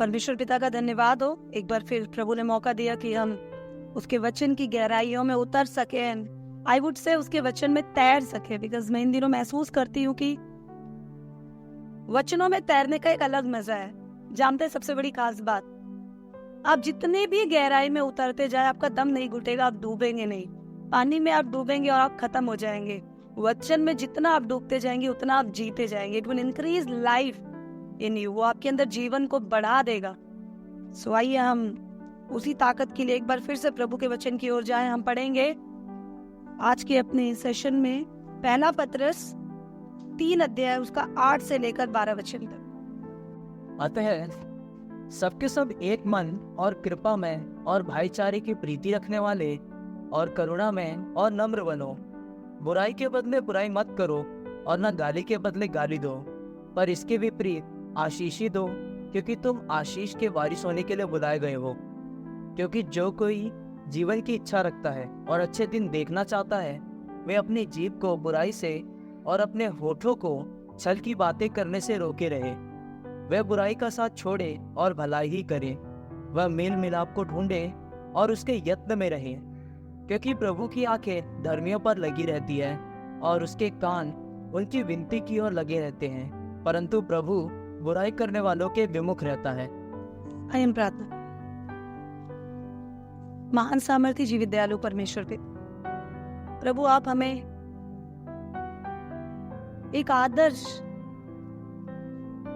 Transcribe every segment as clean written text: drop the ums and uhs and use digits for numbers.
परमेश्वर पिता का धन्यवाद हो, एक बार फिर प्रभु ने मौका दिया कि हम उसके वचन की गहराइयों में उतर सके, आई वुड से उसके वचन में तैर सके। बिकॉज मैं इन दिनों महसूस करती हूँ कि वचनों में तैरने का एक अलग मजा है। जानते हैं सबसे बड़ी खास बात, आप जितने भी गहराई में उतरते जाए आपका दम नहीं घुटेगा, आप डूबेंगे नहीं। पानी में आप डूबेंगे और आप खत्म हो जाएंगे। वचन में जितना आप डूबते जाएंगे उतना आप जीते जाएंगे। It will increase life in you, वो आपके अंदर जीवन को बढ़ा देगा। सो आइए हम उसी ताकत के लिए एक बार फिर से प्रभु के वचन की ओर जाएं। हम पढ़ेंगे आज के अपने सेशन में पहला पत्रस 3 अध्याय उसका 8 से लेकर 12 वचन तक। अतः सबके सब एक मन और कृपा में और भाईचारे की प्रीति रखने वाले और करुणा में और नम्र बनो। बुराई के बदले बुराई मत करो और न गाली के बदले गाली दो, पर इसके विपरीत आशीष ही दो, क्योंकि तुम आशीष के वारिस होने के लिए बुलाए गए हो। क्योंकि जो कोई जीवन की इच्छा रखता है और अच्छे दिन देखना चाहता है, वे अपनी जीभ को बुराई से और अपने होठों को छल की बातें करने से रोके रहे। वह बुराई का साथ छोड़े और भलाई ही करे। वह मेल मिलाप को ढूंढे और उसके यत्न में रहे। क्योंकि प्रभु की आंखें धर्मियों पर लगी रहती है और उसके कान उनकी विनती की ओर लगे रहते हैं, परंतु प्रभु बुराई करने वालों के विमुख रहता है। आइए हम प्रार्थना। महान सामर्थी जीवित दयालु परमेश्वर पिता, प्रभु आप हमें एक आदर्श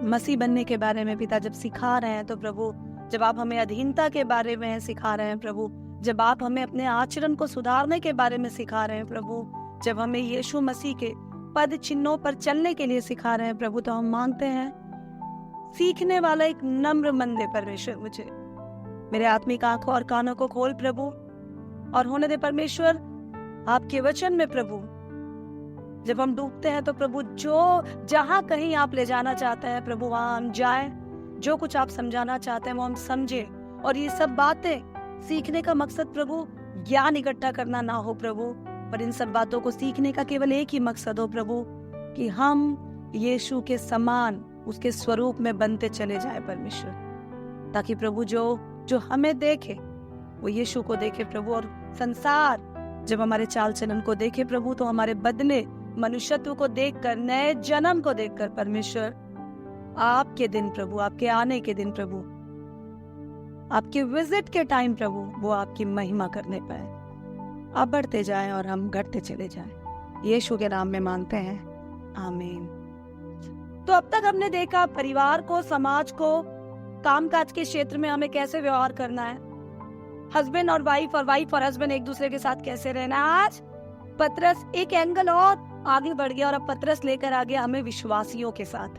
मसीह बनने के बारे में पिता जब सिखा रहे हैं, तो प्रभु जब आप हमें अधीनता के बारे में सिखा रहे हैं, प्रभु जब आप हमें अपने आचरण को सुधारने के बारे में सिखा रहे हैं, प्रभु जब हमें यीशु मसीह के पद चिन्हों पर चलने के लिए सिखा रहे हैं, प्रभु तो हम मांगते हैं सीखने वाला एक नम्र मन दे परमेश्वर। मुझे मेरे आत्मिक आंखों और कानों को खोल प्रभु, और होने दे परमेश्वर आपके वचन में प्रभु जब हम डूबते हैं तो प्रभु जो जहां कहीं आप ले जाना चाहते हैं प्रभु वहां हम जाएं। जो कुछ आप समझाना चाहते हैं वो हम समझे, और ये सब बातें सीखने का मकसद प्रभु ज्ञान इकट्ठा करना ना हो प्रभु, पर इन सब बातों को सीखने का केवल एक ही मकसद हो प्रभु, कि हम यीशु के समान उसके स्वरूप में बनते चले जाए परमेश्वर, ताकि प्रभु जो हमें देखे वो यीशु को देखे प्रभु। और संसार जब हमारे चाल चलन को देखे प्रभु, तो हमारे बदले मनुष्यत्व को देखकर, नए जन्म को देखकर परमेश्वर आपके दिन प्रभु, आपके आने के दिन प्रभु, आपके विजिट के टाइम प्रभु वो आपकी महिमा करने पाए। आप बढ़ते जाएं और हम घटते चले जाएं। यीशु के नाम में मांगते हैं, आमीन। तो अब तक हमने देखा परिवार को, समाज को, कामकाज के क्षेत्र में हमें कैसे व्यवहार करना है, हस्बैंड और वाइफ और हस्बैंड एक दूसरे के साथ कैसे रहना है। आज पतरस एक एंगल और आगे बढ़ गया, और अब पतरस लेकर आ गया हमें विश्वासियों के साथ।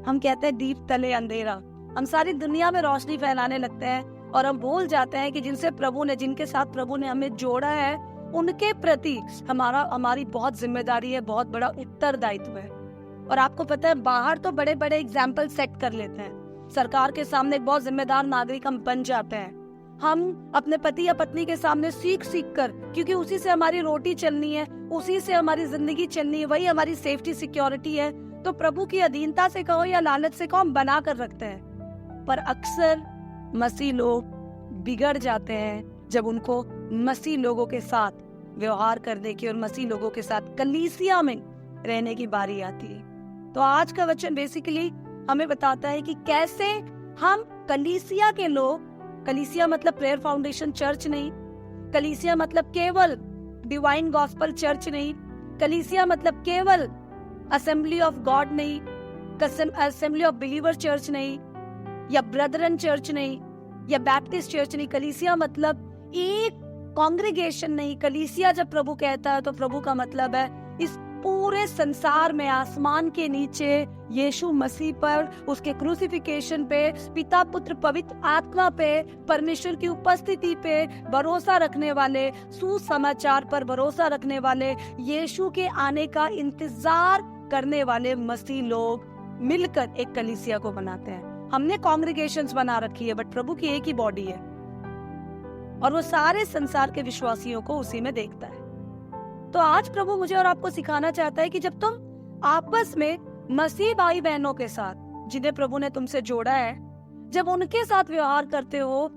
हम कहते हैं दीप तले अंधेरा, हम सारी दुनिया में रोशनी फैलाने लगते हैं और हम भूल जाते हैं कि जिनके साथ प्रभु ने हमें जोड़ा है उनके प्रति हमारी बहुत जिम्मेदारी है, बहुत बड़ा उत्तरदायित्व है। और आपको पता है बाहर तो बड़े बड़े एग्जाम्पल सेट कर लेते हैं, सरकार के सामने एक बहुत जिम्मेदार नागरिक हम बन जाते हैं। हम अपने पति या पत्नी के सामने सीख कर, क्योंकि उसी से हमारी रोटी चलनी है, उसी से हमारी जिंदगी चलनी है, वही हमारी सेफ्टी सिक्योरिटी है, तो प्रभु की अधीनता से कहो या लालच से कहो हम बना कर रखते हैं। पर अक्सर मसीह लोग बिगड़ जाते हैं जब उनको मसीह लोगों के साथ व्यवहार करने की और मसीह लोगों के साथ कलीसिया में रहने की बारी आती है। तो आज का वचन बेसिकली हमें बताता है कि कैसे हम कलीसिया के लोग, कलीसिया मतलब प्रेयर फाउंडेशन चर्च नहीं, कलीसिया मतलब केवल डिवाइन गॉस्पल चर्च नहीं, कलीसिया मतलब केवल असेंबली ऑफ गॉड नहीं, असेंबली ऑफ बिलीवर चर्च नहीं, या ब्रदरन चर्च नहीं, या बैप्टिस्ट चर्च नहीं। कलीसिया मतलब एक कांग्रेगेशन नहीं। कलीसिया जब प्रभु कहता है तो प्रभु का मतलब है इस पूरे संसार में, आसमान के नीचे यीशु मसीह पर, उसके क्रूसिफिकेशन पे, पिता पुत्र पवित्र आत्मा पे, परमेश्वर की उपस्थिति पे भरोसा रखने वाले, सुसमाचार पर भरोसा रखने वाले, यीशु के आने का इंतजार करने वाले मसीह लोग मिलकर एक कलीसिया को बनाते हैं। हमने कांग्रेगेशंस बना रखी है, बट प्रभु की एक ही बॉडी है और वो सारे संसार के विश्वासियों को उसी में देखता है। तो आज प्रभु मुझे और आपको सिखाना चाहता है कि जब तुम आपस में मसीह भाई बहनों के साथ जिन्हें प्रभु ने तुमसे जोड़ा है, जब उनके साथ व्यवहार करते हो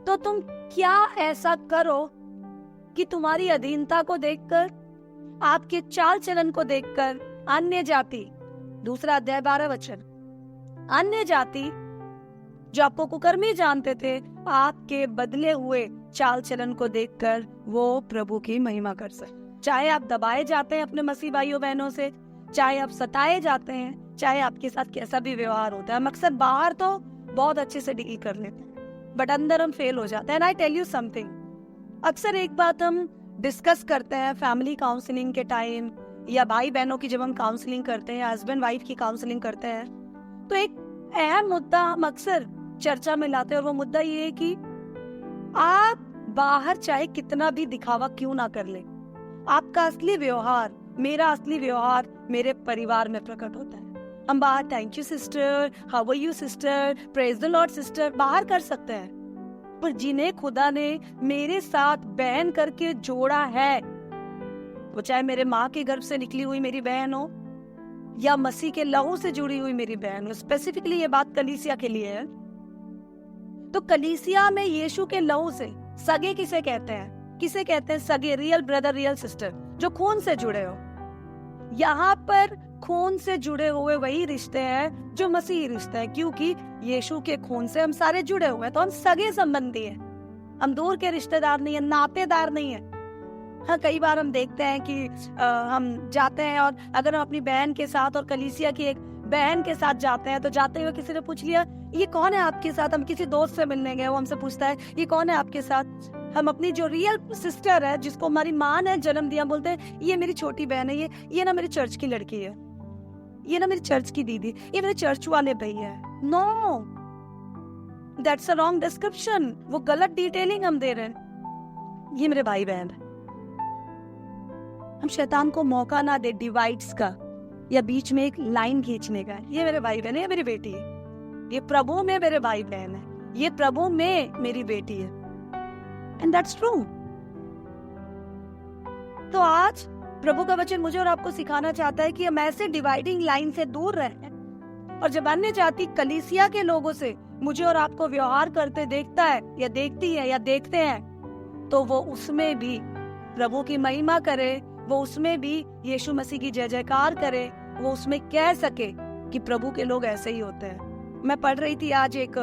तो तुम क्या ऐसा करो कि तुम्हारी अधीनता को देखकर, आपके चाल चलन को देखकर अन्य जाति, 2 अध्याय 12 वचन, अन्य जाति जो आपको कुकर्मी जानते थे, आपके बदले हुए चाल चलन को देखकर वो प्रभु की महिमा कर सके। चाहे आप दबाए जाते हैं अपने मसीह भाइयों बहनों से, चाहे आप सताए जाते हैं, चाहे आपके साथ कैसा भी व्यवहार होता है, हम अक्सर बाहर तो बहुत अच्छे से डील कर लेते हैं बट अंदर हम फेल हो जाते हैं। And I tell you something, अक्सर एक बात हम डिस्कस करते हैं फैमिली काउंसलिंग के टाइम, या भाई बहनों की जब हम काउंसलिंग करते हैं, हस्बैंड वाइफ की काउंसलिंग करते हैं, तो एक अहम मुद्दा हम अक्सर चर्चा में लाते हैं और वो मुद्दा ये है कि आप बाहर चाहे कितना भी दिखावा क्यों ना कर ले, आपका असली व्यवहार, मेरा असली व्यवहार मेरे परिवार में प्रकट होता है। हम बाहर thank you sister, how are you sister, praise the lord sister बाहर कर सकते हैं, पर जिन्हें खुदा ने मेरे साथ बहन करके जोड़ा है, वो चाहे मेरे माँ के गर्भ से निकली हुई मेरी बहन हो या मसीह के लहू से जुड़ी हुई मेरी बहन हो, स्पेसिफिकली ये बात कलीसिया के लिए है। तो कलीसिया में यीशु के लहू से सगे किसे कहते हैं? किसे कहते हैं सगे? रियल ब्रदर, रियल सिस्टर, जो खून से जुड़े हो। यहाँ पर खून से जुड़े हुए वही रिश्ते हैं जो मसीही रिश्ते हैं, क्योंकि यीशु के खून से हम सारे जुड़े हुए हैं, तो हम सगे संबंधी हैं, हम दूर के रिश्तेदार नहीं है, नातेदार नहीं है। हाँ, कई बार हम देखते हैं कि हम जाते हैं और अगर हम अपनी बहन के साथ और कलीसिया की एक बहन के साथ जाते हैं, तो जाते हुए किसी ने पूछ लिया ये कौन है आपके साथ, हम किसी दोस्त से मिलने गए, वो हमसे पूछता है ये कौन है आपके साथ, हम अपनी जो रियल सिस्टर है, जिसको हमारी माँ ने जन्म दिया, बोलते हैं ये मेरी छोटी बहन है, ये ना मेरी चर्च की लड़की है, ये ना मेरी चर्च की दीदी, ये मेरे चर्च वाले भैया है। No, that's a wrong description, वो गलत डिटेलिंग हम दे रहे हैं। ये मेरे भाई बहन है। हम शैतान को मौका ना दे डिवाइड्स का या बीच में एक लाइन खींचने का। ये मेरे भाई बहन है, ये मेरी बेटी है, ये प्रभु में मेरे भाई बहन है, ये प्रभु में मेरी बेटी है, एंड दैट्स ट्रू। तो आज प्रभु का वचन मुझे और आपको सिखाना चाहता है कि हम ऐसे डिवाइडिंग लाइन से दूर रहें, और जब अन्य जाति कलीसिया के लोगों से मुझे और आपको व्यवहार करते देखता है या देखती है या देखते हैं, तो वो उसमें भी प्रभु की महिमा करे, वो उसमें भी यीशु मसीह की जय जयकार करे, वो उसमें कह सके कि प्रभु के लोग ऐसे ही होते हैं। मैं पढ़ रही थी आज एक,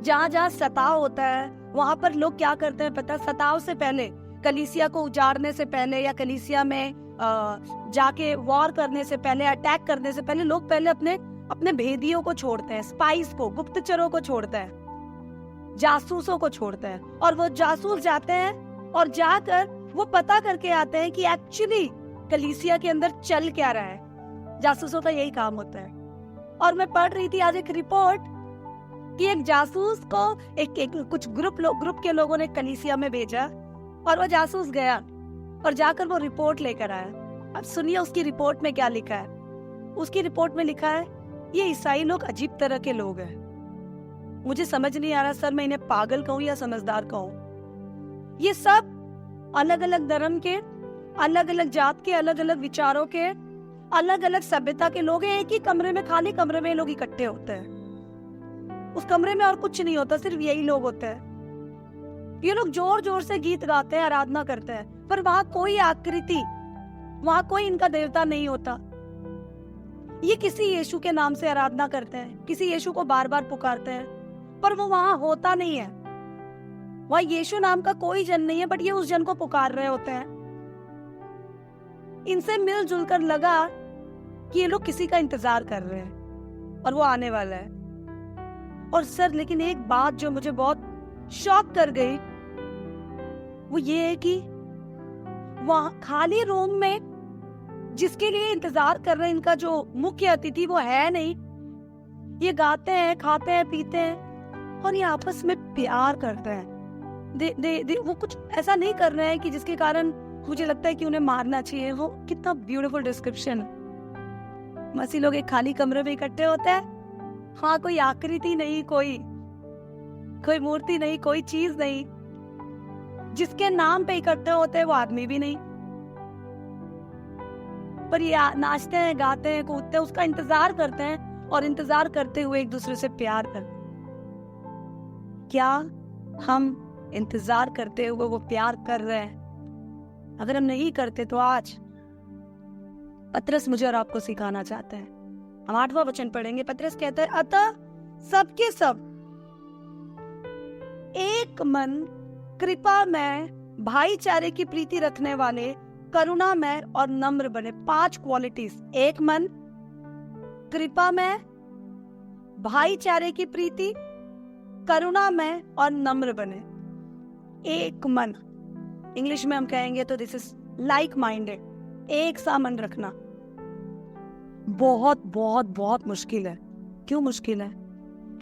जहाँ जहाँ सताव होता है वहां पर लोग क्या करते हैं पता? सताव से पहले, कलीसिया को उजाड़ने से पहले या कलीसिया में जाके वॉर करने से पहले, अटैक करने से पहले, लोग पहले अपने भेदियों को छोड़ते हैं, स्पाइस को, गुप्तचरों को छोड़ते हैं, जासूसों को छोड़ते हैं, और वो जासूस जाते हैं और जाकर वो पता करके आते हैं कि एक्चुअली कलीसिया के अंदर चल क्या रहा है। जासूसों का यही काम होता है। और मैं पढ़ रही थी आज एक रिपोर्ट कि एक जासूस को एक कुछ ग्रुप के लोगों ने कलीसिया में भेजा, और वो जासूस गया और जाकर वो रिपोर्ट लेकर आया। अब सुनिए उसकी रिपोर्ट में क्या लिखा है। उसकी रिपोर्ट में लिखा है ये ईसाई लोग अजीब तरह के लोग हैं। मुझे समझ नहीं आ रहा सर, मैं इन्हें पागल कहूं या समझदार कहूं। ये सब अलग अलग धर्म के, अलग अलग जात के, अलग अलग विचारों के, अलग अलग सभ्यता के लोग हैं। एक ही कमरे में, खाली कमरे में लोग इकट्ठे होते हैं। उस कमरे में और कुछ नहीं होता, सिर्फ यही लोग होते हैं। ये लोग जोर जोर से गीत गाते हैं, आराधना करते हैं, पर वहां कोई आकृति, वहां कोई इनका देवता नहीं होता। ये किसी यीशु के नाम से आराधना करते हैं, किसी यीशु को बार बार पुकारते हैं, पर वो वहां होता नहीं है। वहां यीशु नाम का कोई जन नहीं है, बट ये उस जन को पुकार रहे होते हैं। इनसे मिलजुल कर लगा कि ये लोग किसी का इंतजार कर रहे हैं और वो आने वाला है। और सर, लेकिन एक बात जो मुझे बहुत शॉक कर गई वो ये है कि वहां खाली रूम में जिसके लिए इंतजार कर रहे हैं, इनका जो मुख्य अतिथि, वो है नहीं। ये गाते हैं, खाते हैं, पीते हैं और ये आपस में प्यार करते हैं। वो कुछ ऐसा नहीं कर रहे हैं कि जिसके कारण मुझे लगता है कि उन्हें मारना चाहिए। वो कितना ब्यूटीफुल डिस्क्रिप्शन। मसीह लोग एक खाली कमरे में इकट्ठे होते हैं। हाँ, कोई आकृति नहीं, कोई मूर्ति नहीं, कोई चीज नहीं। जिसके नाम पे इकट्ठे होते हैं वो आदमी भी नहीं, पर ये नाचते हैं, गाते हैं, कूदते हैं, उसका इंतजार करते हैं और इंतजार करते हुए एक दूसरे से प्यार करते? क्या हम इंतजार करते हुए वो प्यार कर रहे हैं? अगर हम नहीं करते तो आज पतरस मुझे और आपको सिखाना चाहता है। हम 8वां वचन पढ़ेंगे। पतरस कहता है, अतः सबके सब एक मन, कृपा में, भाईचारे की प्रीति रखने वाले, करुणामय और नम्र बने। 5 क्वालिटीज। एक मन, कृपा में, भाईचारे की प्रीति, करुणामय और नम्र बने। एक मन, इंग्लिश में हम कहेंगे तो दिस इज लाइक माइंडेड। एक सा मन रखना बहुत बहुत बहुत मुश्किल है। क्यों मुश्किल है?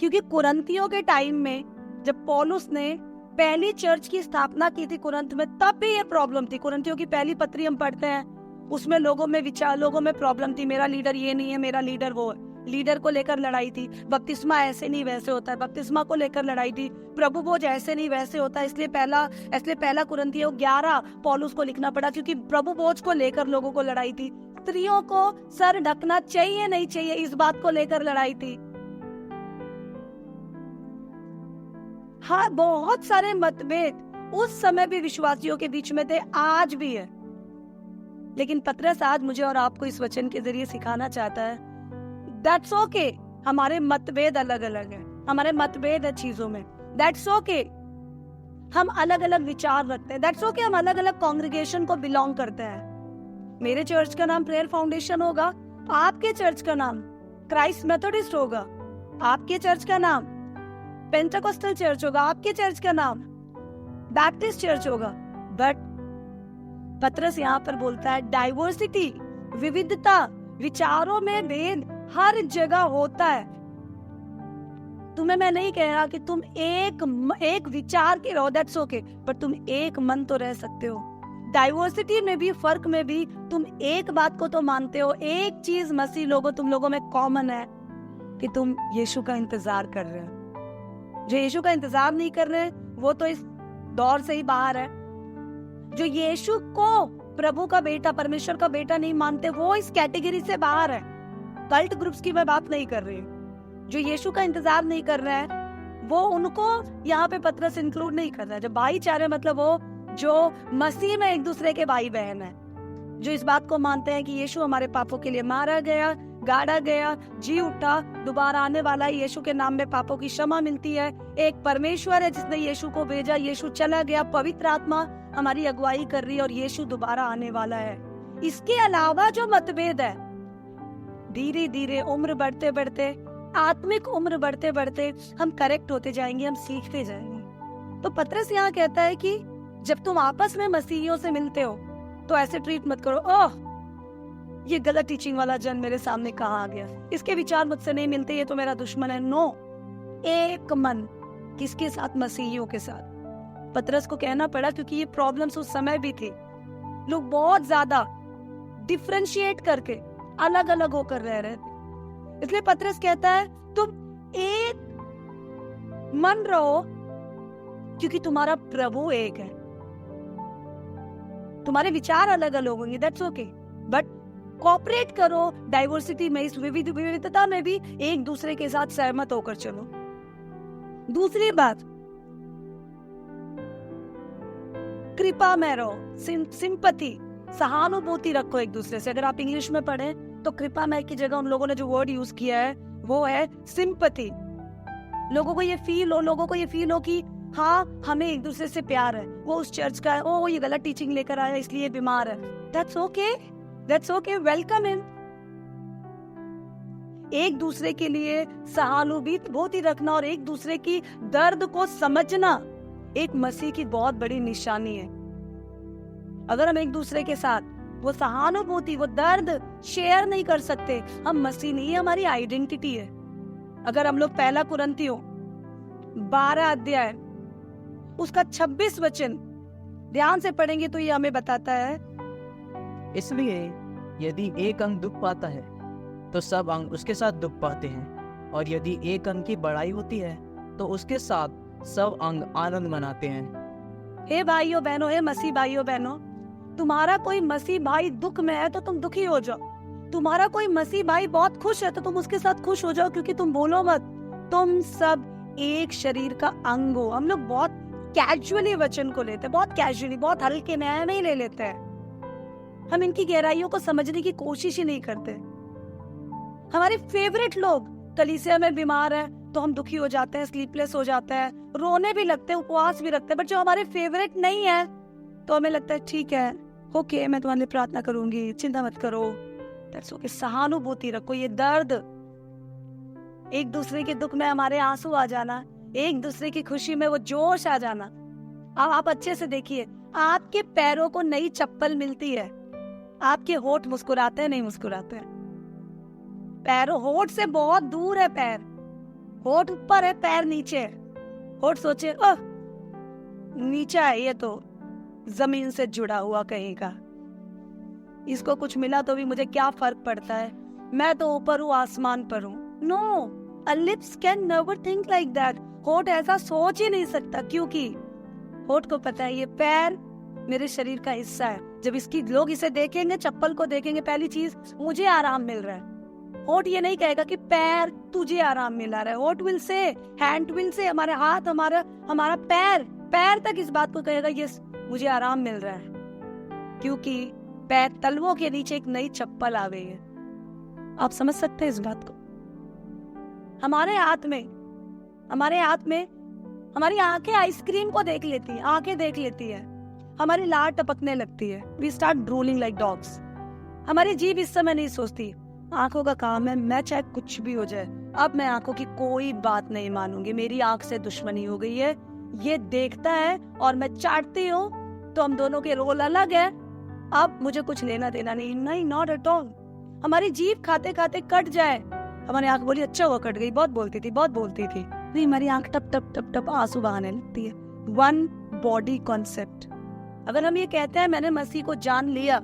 क्योंकि कुरंतियों के टाइम में जब पौलुस ने पहली चर्च की स्थापना की थी कुरंत में, तब भी ये प्रॉब्लम थी। कुरंतियों की पहली पत्री हम पढ़ते हैं, उसमें लोगों में प्रॉब्लम थी। मेरा लीडर ये नहीं है, मेरा लीडर वो है। लीडर को लेकर लड़ाई थी। बपतिस्मा ऐसे नहीं वैसे होता है, बपतिस्मा को लेकर लड़ाई थी। प्रभु बोझ ऐसे नहीं वैसे होता है। इसलिए पहला कुरंतियों 11 पौलुस को लिखना पड़ा, क्योंकि प्रभु बोझ को लेकर लोगों को लड़ाई थी। स्त्रियों को सर ढकना चाहिए नहीं चाहिए, इस बात को लेकर लड़ाई थी। हाँ, बहुत सारे मतभेद उस समय भी विश्वासियों के बीच में थे, आज भी है। लेकिन पतरस आज मुझे और आपको इस वचन के जरिए सिखाना चाहता है, दैट्स ओके। हमारे मतभेद अलग अलग है, हमारे मतभेद है चीजों में, दैट्स ओके। हम अलग अलग विचार रखते हैं, दैट्स ओके। हम अलग अलग कांग्रेगेशन को बिलोंग करते हैं। मेरे चर्च का नाम प्रेयर फाउंडेशन होगा, आपके चर्च का नाम क्राइस्ट मेथोडिस्ट होगा, आपके चर्च का नाम पेंटेकोस्टल चर्च होगा, आपके चर्च का नाम बैप्टिस्ट चर्च होगा। बट पतरस यहाँ पर बोलता है डाइवर्सिटी, विविधता, विचारों में भेद हर जगह होता है। तुम्हें मैं नहीं कह रहा कि तुम एक विचार के रहो, दैट्स ओके, पर तुम एक मन तो रह सकते हो। डाइवर्सिटी में भी, फर्क में भी तुम एक बात को तो मानते हो। एक चीज मसीह लोगों, तुम लोगों में कॉमन है कि तुम यीशु का इंतजार कर रहे हो। जो यीशु का इंतजार नहीं कर रहे वो तो इस दौर से ही बाहर है। जो यीशु को प्रभु का बेटा, परमेश्वर का बेटा नहीं मानते, वो इस कैटेगरी से बाहर है। कल्ट ग्रुप्स की मैं बात नहीं कर रही हूँ। जो यीशु का इंतजार नहीं कर रहा है वो, उनको यहाँ पे पतरस इंक्लूड नहीं कर रहा है। जो भाईचारे मतलब वो जो मसीह में एक दूसरे के भाई बहन है, जो इस बात को मानते हैं कि यीशु हमारे पापों के लिए मारा गया, गाड़ा गया, जी उठा, दोबारा आने वाला है। यीशु के नाम में पापों की क्षमा मिलती है। एक परमेश्वर है जिसने यीशु को भेजा, यीशु चला गया, पवित्र आत्मा हमारी अगुवाई कर रही है और यीशु दोबारा आने वाला है। इसके अलावा जो मतभेद है, धीरे धीरे उम्र बढ़ते बढ़ते, आत्मिक उम्र बढ़ते बढ़ते हम करेक्ट होते जाएंगे, हम सीखते जाएंगे। तो पतरस यहाँ कहता है कि जब तुम आपस में मसीहियों से मिलते हो तो ऐसे ट्रीट मत करो, ओह ये गलत टीचिंग वाला जन मेरे सामने कहाँ आ गया, इसके विचार मुझसे नहीं मिलते, ये तो मेरा दुश्मन है। नो, एक मन। किसके साथ? मसीहियों के साथ। पतरस को कहना पड़ा क्योंकि ये प्रॉब्लम्स उस समय भी थी। लोग बहुत ज्यादा डिफरेंशिएट करके अलग अलग होकर रह रहे थे। इसलिए पतरस कहता है तुम एक मन रहो, क्योंकि तुम्हारा प्रभु एक है। तुम्हारे विचार अलग अलग होंगे, दैट्स ओके, बट कोऑपरेट करो डाइवर्सिटी में, इस विविधता में भी एक दूसरे के साथ सहमत होकर चलो। दूसरी बात, कृपा में रहो, सिंपैथी, सहानुभूति रखो एक दूसरे से। अगर आप इंग्लिश में पढ़ें तो कृपा में की जगह उन लोगों ने जो वर्ड यूज किया है वो है सिंपैथी। लोगों को ये फील हो कि हाँ, हमें एक दूसरे से प्यार है। वो उस चर्च का है, ओ ये गलत टीचिंग लेकर आया इसलिए बीमार है, दैट्स ओके, वेलकम इन। एक दूसरे के लिए सहानुभूति रखना और एक दूसरे की दर्द को समझना एक मसीह की बहुत बड़ी निशानी है। अगर हम एक दूसरे के साथ वो सहानुभूति, वो दर्द शेयर नहीं कर सकते, हम मसीह नहीं, हमारी आइडेंटिटी है। अगर हम लोग पहला कुरिन्थियों 12 अध्याय उसका 26 वचन ध्यान से पढ़ेंगे तो ये हमें बताता है, इसलिए यदि एक अंग दुख पाता है तो सब अंग उसके साथ दुख पाते हैं, और यदि एक अंग की बड़ाई होती है तो उसके साथ सब अंग आनंद मनाते हैं। हे भाइयों बहनों, हे मसीह भाइयों बहनों, तुम्हारा कोई मसीह भाई दुख में है तो तुम दुखी हो जाओ। तुम्हारा कोई मसीह भाई बहुत खुश है तो तुम उसके साथ खुश हो जाओ, क्योंकि तुम बोलो मत, तुम सब एक शरीर का अंग हो। हम लोग बहुत कैजुअली वचन को लेते हैं, बहुत कैजुअली, बहुत हल्के में ही ले लेते हैं। हम इनकी गहराइयों को समझने की कोशिश ही नहीं करते। हमारे फेवरेट लोग कलीसिया में बीमार है तो हम दुखी हो जाते हैं, स्लीपलेस हो जाते हैं, रोने भी लगते हैं, उपवास भी रखते हैं। बट जो हमारे फेवरेट नहीं है तो हमें लगता है ठीक है, ओके, मैं तुम्हारे लिए प्रार्थना करूंगी, चिंता मत करो। That's okay. सहानुभूति रखो। ये दर्द, एक दूसरे के दुख में हमारे आंसू आ जाना, एक दूसरे की खुशी में वो जोश आ जाना। अब आप अच्छे से देखिए, आपके पैरों को नई चप्पल मिलती है, आपके होठ मुस्कुराते हैं, नहीं मुस्कुराते हैं? पैरों, होठ से बहुत दूर है पैर, होठ ऊपर है, पैर नीचे है। होठ सोचे ओह नीचा है, ये तो जमीन से जुड़ा हुआ कहीं का, इसको कुछ मिला तो भी मुझे क्या फर्क पड़ता है, मैं तो ऊपर हूँ, आसमान पर हूँ। No, a lips can never think like that। होठ ऐसा सोच ही नहीं सकता, क्योंकि होठ को पता है ये पैर मेरे शरीर का हिस्सा है। जब इसकी लोग इसे देखेंगे, चप्पल को देखेंगे, पहली चीज मुझे आराम मिल रहा है। होठ ये नहीं कहेगा कि पैर तुझे आराम मिला रहा है। होठ will say, hand will say, हमारे हाथ, हमारा पैर तक इस बात को कहेगा यस मुझे आराम मिल रहा है, क्योंकि पैर तलवों के नीचे एक नई चप्पल आ गई है। आप समझ सकते हैं इस बात को? हमारे हाथ में हमारी आंखें आइसक्रीम को देख लेती है, आंखें देख लेती है, हमारी लार टपकने लगती है, we start drooling like dogs. हमारी जीभ इस समय नहीं सोचती आंखों का काम है, मैं चाहे कुछ भी हो जाए, अब मैं आंखों की कोई बात नहीं मानूंगी, मेरी आंख से दुश्मनी हो गई है, ये देखता है और मैं चाटती हूँ, तो हम दोनों के रोल अलग है, अब मुझे कुछ लेना देना नहीं, नॉट एट ऑल। हमारी जीभ खाते खाते कट जाए, हमारी आंख बोली अच्छा हुआ कट गई, बहुत बोलती थी, नहीं, हमारी आंख टप टप टप टप आंसू बहाने लगती है। One body concept. अगर हम ये कहते हैं मैंने मसीह को जान लिया,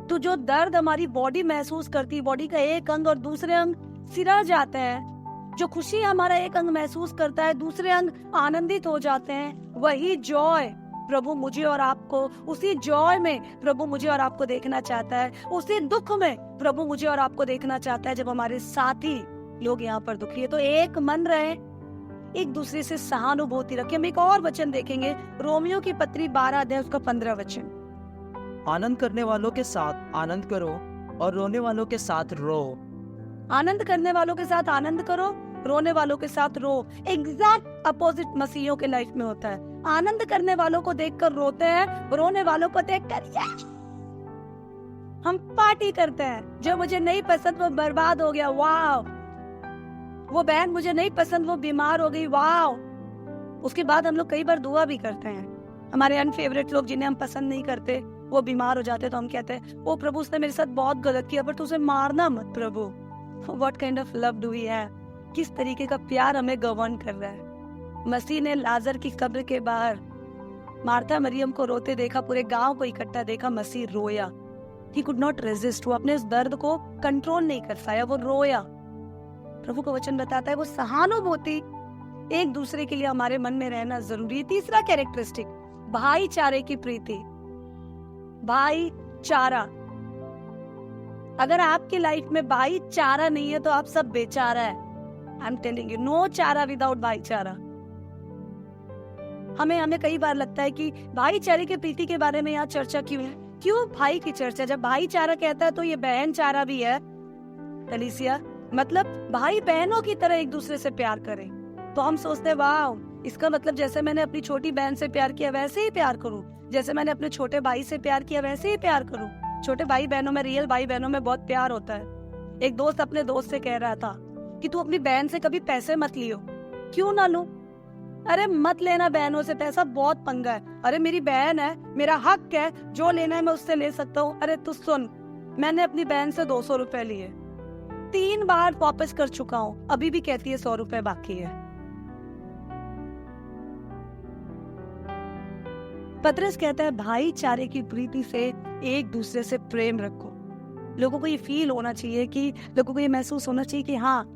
तो जो दर्द हमारी बॉडी महसूस करती है, बॉडी का एक अंग और दूसरे अंग सिरा जाते हैं, जो खुशी हमारा एक अंग महसूस करता है, दूसरे अंग आनंदित हो जाते हैं, वही जॉय प्रभु मुझे और आपको, उसी जॉय में प्रभु मुझे और आपको देखना चाहता है, उसी दुख में प्रभु मुझे और आपको देखना चाहता है। जब हमारे साथी लोग यहाँ पर दुखी है तो एक मन रहे, एक दूसरे से सहानुभूति रखें। हम एक और वचन देखेंगे, रोमियो की पत्री 12 अध्याय उसका 15 वचन। आनंद करने वालों के साथ आनंद करो और रोने वालों के साथ रो। आनंद करने वालों के साथ आनंद करो, रोने वालों के साथ रो। एग्जैक्ट अपोजिट मसीहियों के लाइफ में होता है। आनंद करने वालों को देखकर रोते हैं, रोने वालों को देखकर हम पार्टी करते हैं। जो मुझे नहीं पसंद वो बर्बाद हो गया, वाह। वो बहन मुझे नहीं पसंद, वो बीमार हो गई, वाह। उसके बाद हम लोग कई बार दुआ भी करते हैं। हमारे अनफेवरेट लोग जिन्हें हम पसंद नहीं करते वो बीमार हो जाते तो हम कहते हैं ओ प्रभु उसने मेरे साथ बहुत गलत किया, पर तू उसे मारना मत प्रभु। What kind of love do we have? किस तरीके का प्यार हमें गवर्न कर रहा है। मसीह ने लाजर की कब्र के बाहर मार्था मरियम को रोते देखा, पूरे गांव को इकट्ठा देखा, मसीह रोया। ही कुड नॉट रेजिस्ट, वो अपने उस दर्द को कंट्रोल नहीं कर पाया, वो रोया। प्रभु का वचन बताता है वो सहानुभूति, एक दूसरे के लिए हमारे मन में रहना जरूरी है। तीसरा कैरेक्टरिस्टिक, भाईचारे की प्रीति। भाईचारा। अगर आपकी लाइफ में भाईचारा नहीं है तो आप सब बेचारा है। I am telling you, no चारा विदाउट भाईचारा। हमें कई बार लगता है कि भाईचारे के प्रीति के बारे में यहाँ चर्चा क्यों है? क्यों भाई की चर्चा? जब भाईचारा कहता है तो ये बहन चारा भी है। कलीसिया मतलब भाई बहनों की तरह एक दूसरे से प्यार करें। तो हम सोचते हैं वाह, इसका मतलब जैसे मैंने अपनी छोटी बहन से प्यार किया वैसे ही प्यार करूं, जैसे मैंने अपने छोटे भाई से प्यार किया वैसे ही प्यार करूं। छोटे भाई बहनों में, रियल भाई बहनों में बहुत प्यार होता है। एक दोस्त अपने दोस्त से कह रहा था कि तू अपनी बहन से कभी पैसे मत लियो। क्यों ना लूं? अरे मत लेना बहनों से पैसा, बहुत पंगा है। अरे मेरी बहन है, मेरा हक है, जो लेना है मैं उससे ले सकता हूँ। अरे तू सुन, मैंने अपनी बहन से 200 रुपए लिए, 3 बार वापस कर चुका हूँ, अभी भी कहती है 100 रुपए बाकी है। पतरस कहता है भाईचारे की प्रीति से एक दूसरे से प्रेम रखो। लोगों को ये फील होना चाहिए, कि लोगों को ये महसूस होना चाहिए कि हाँ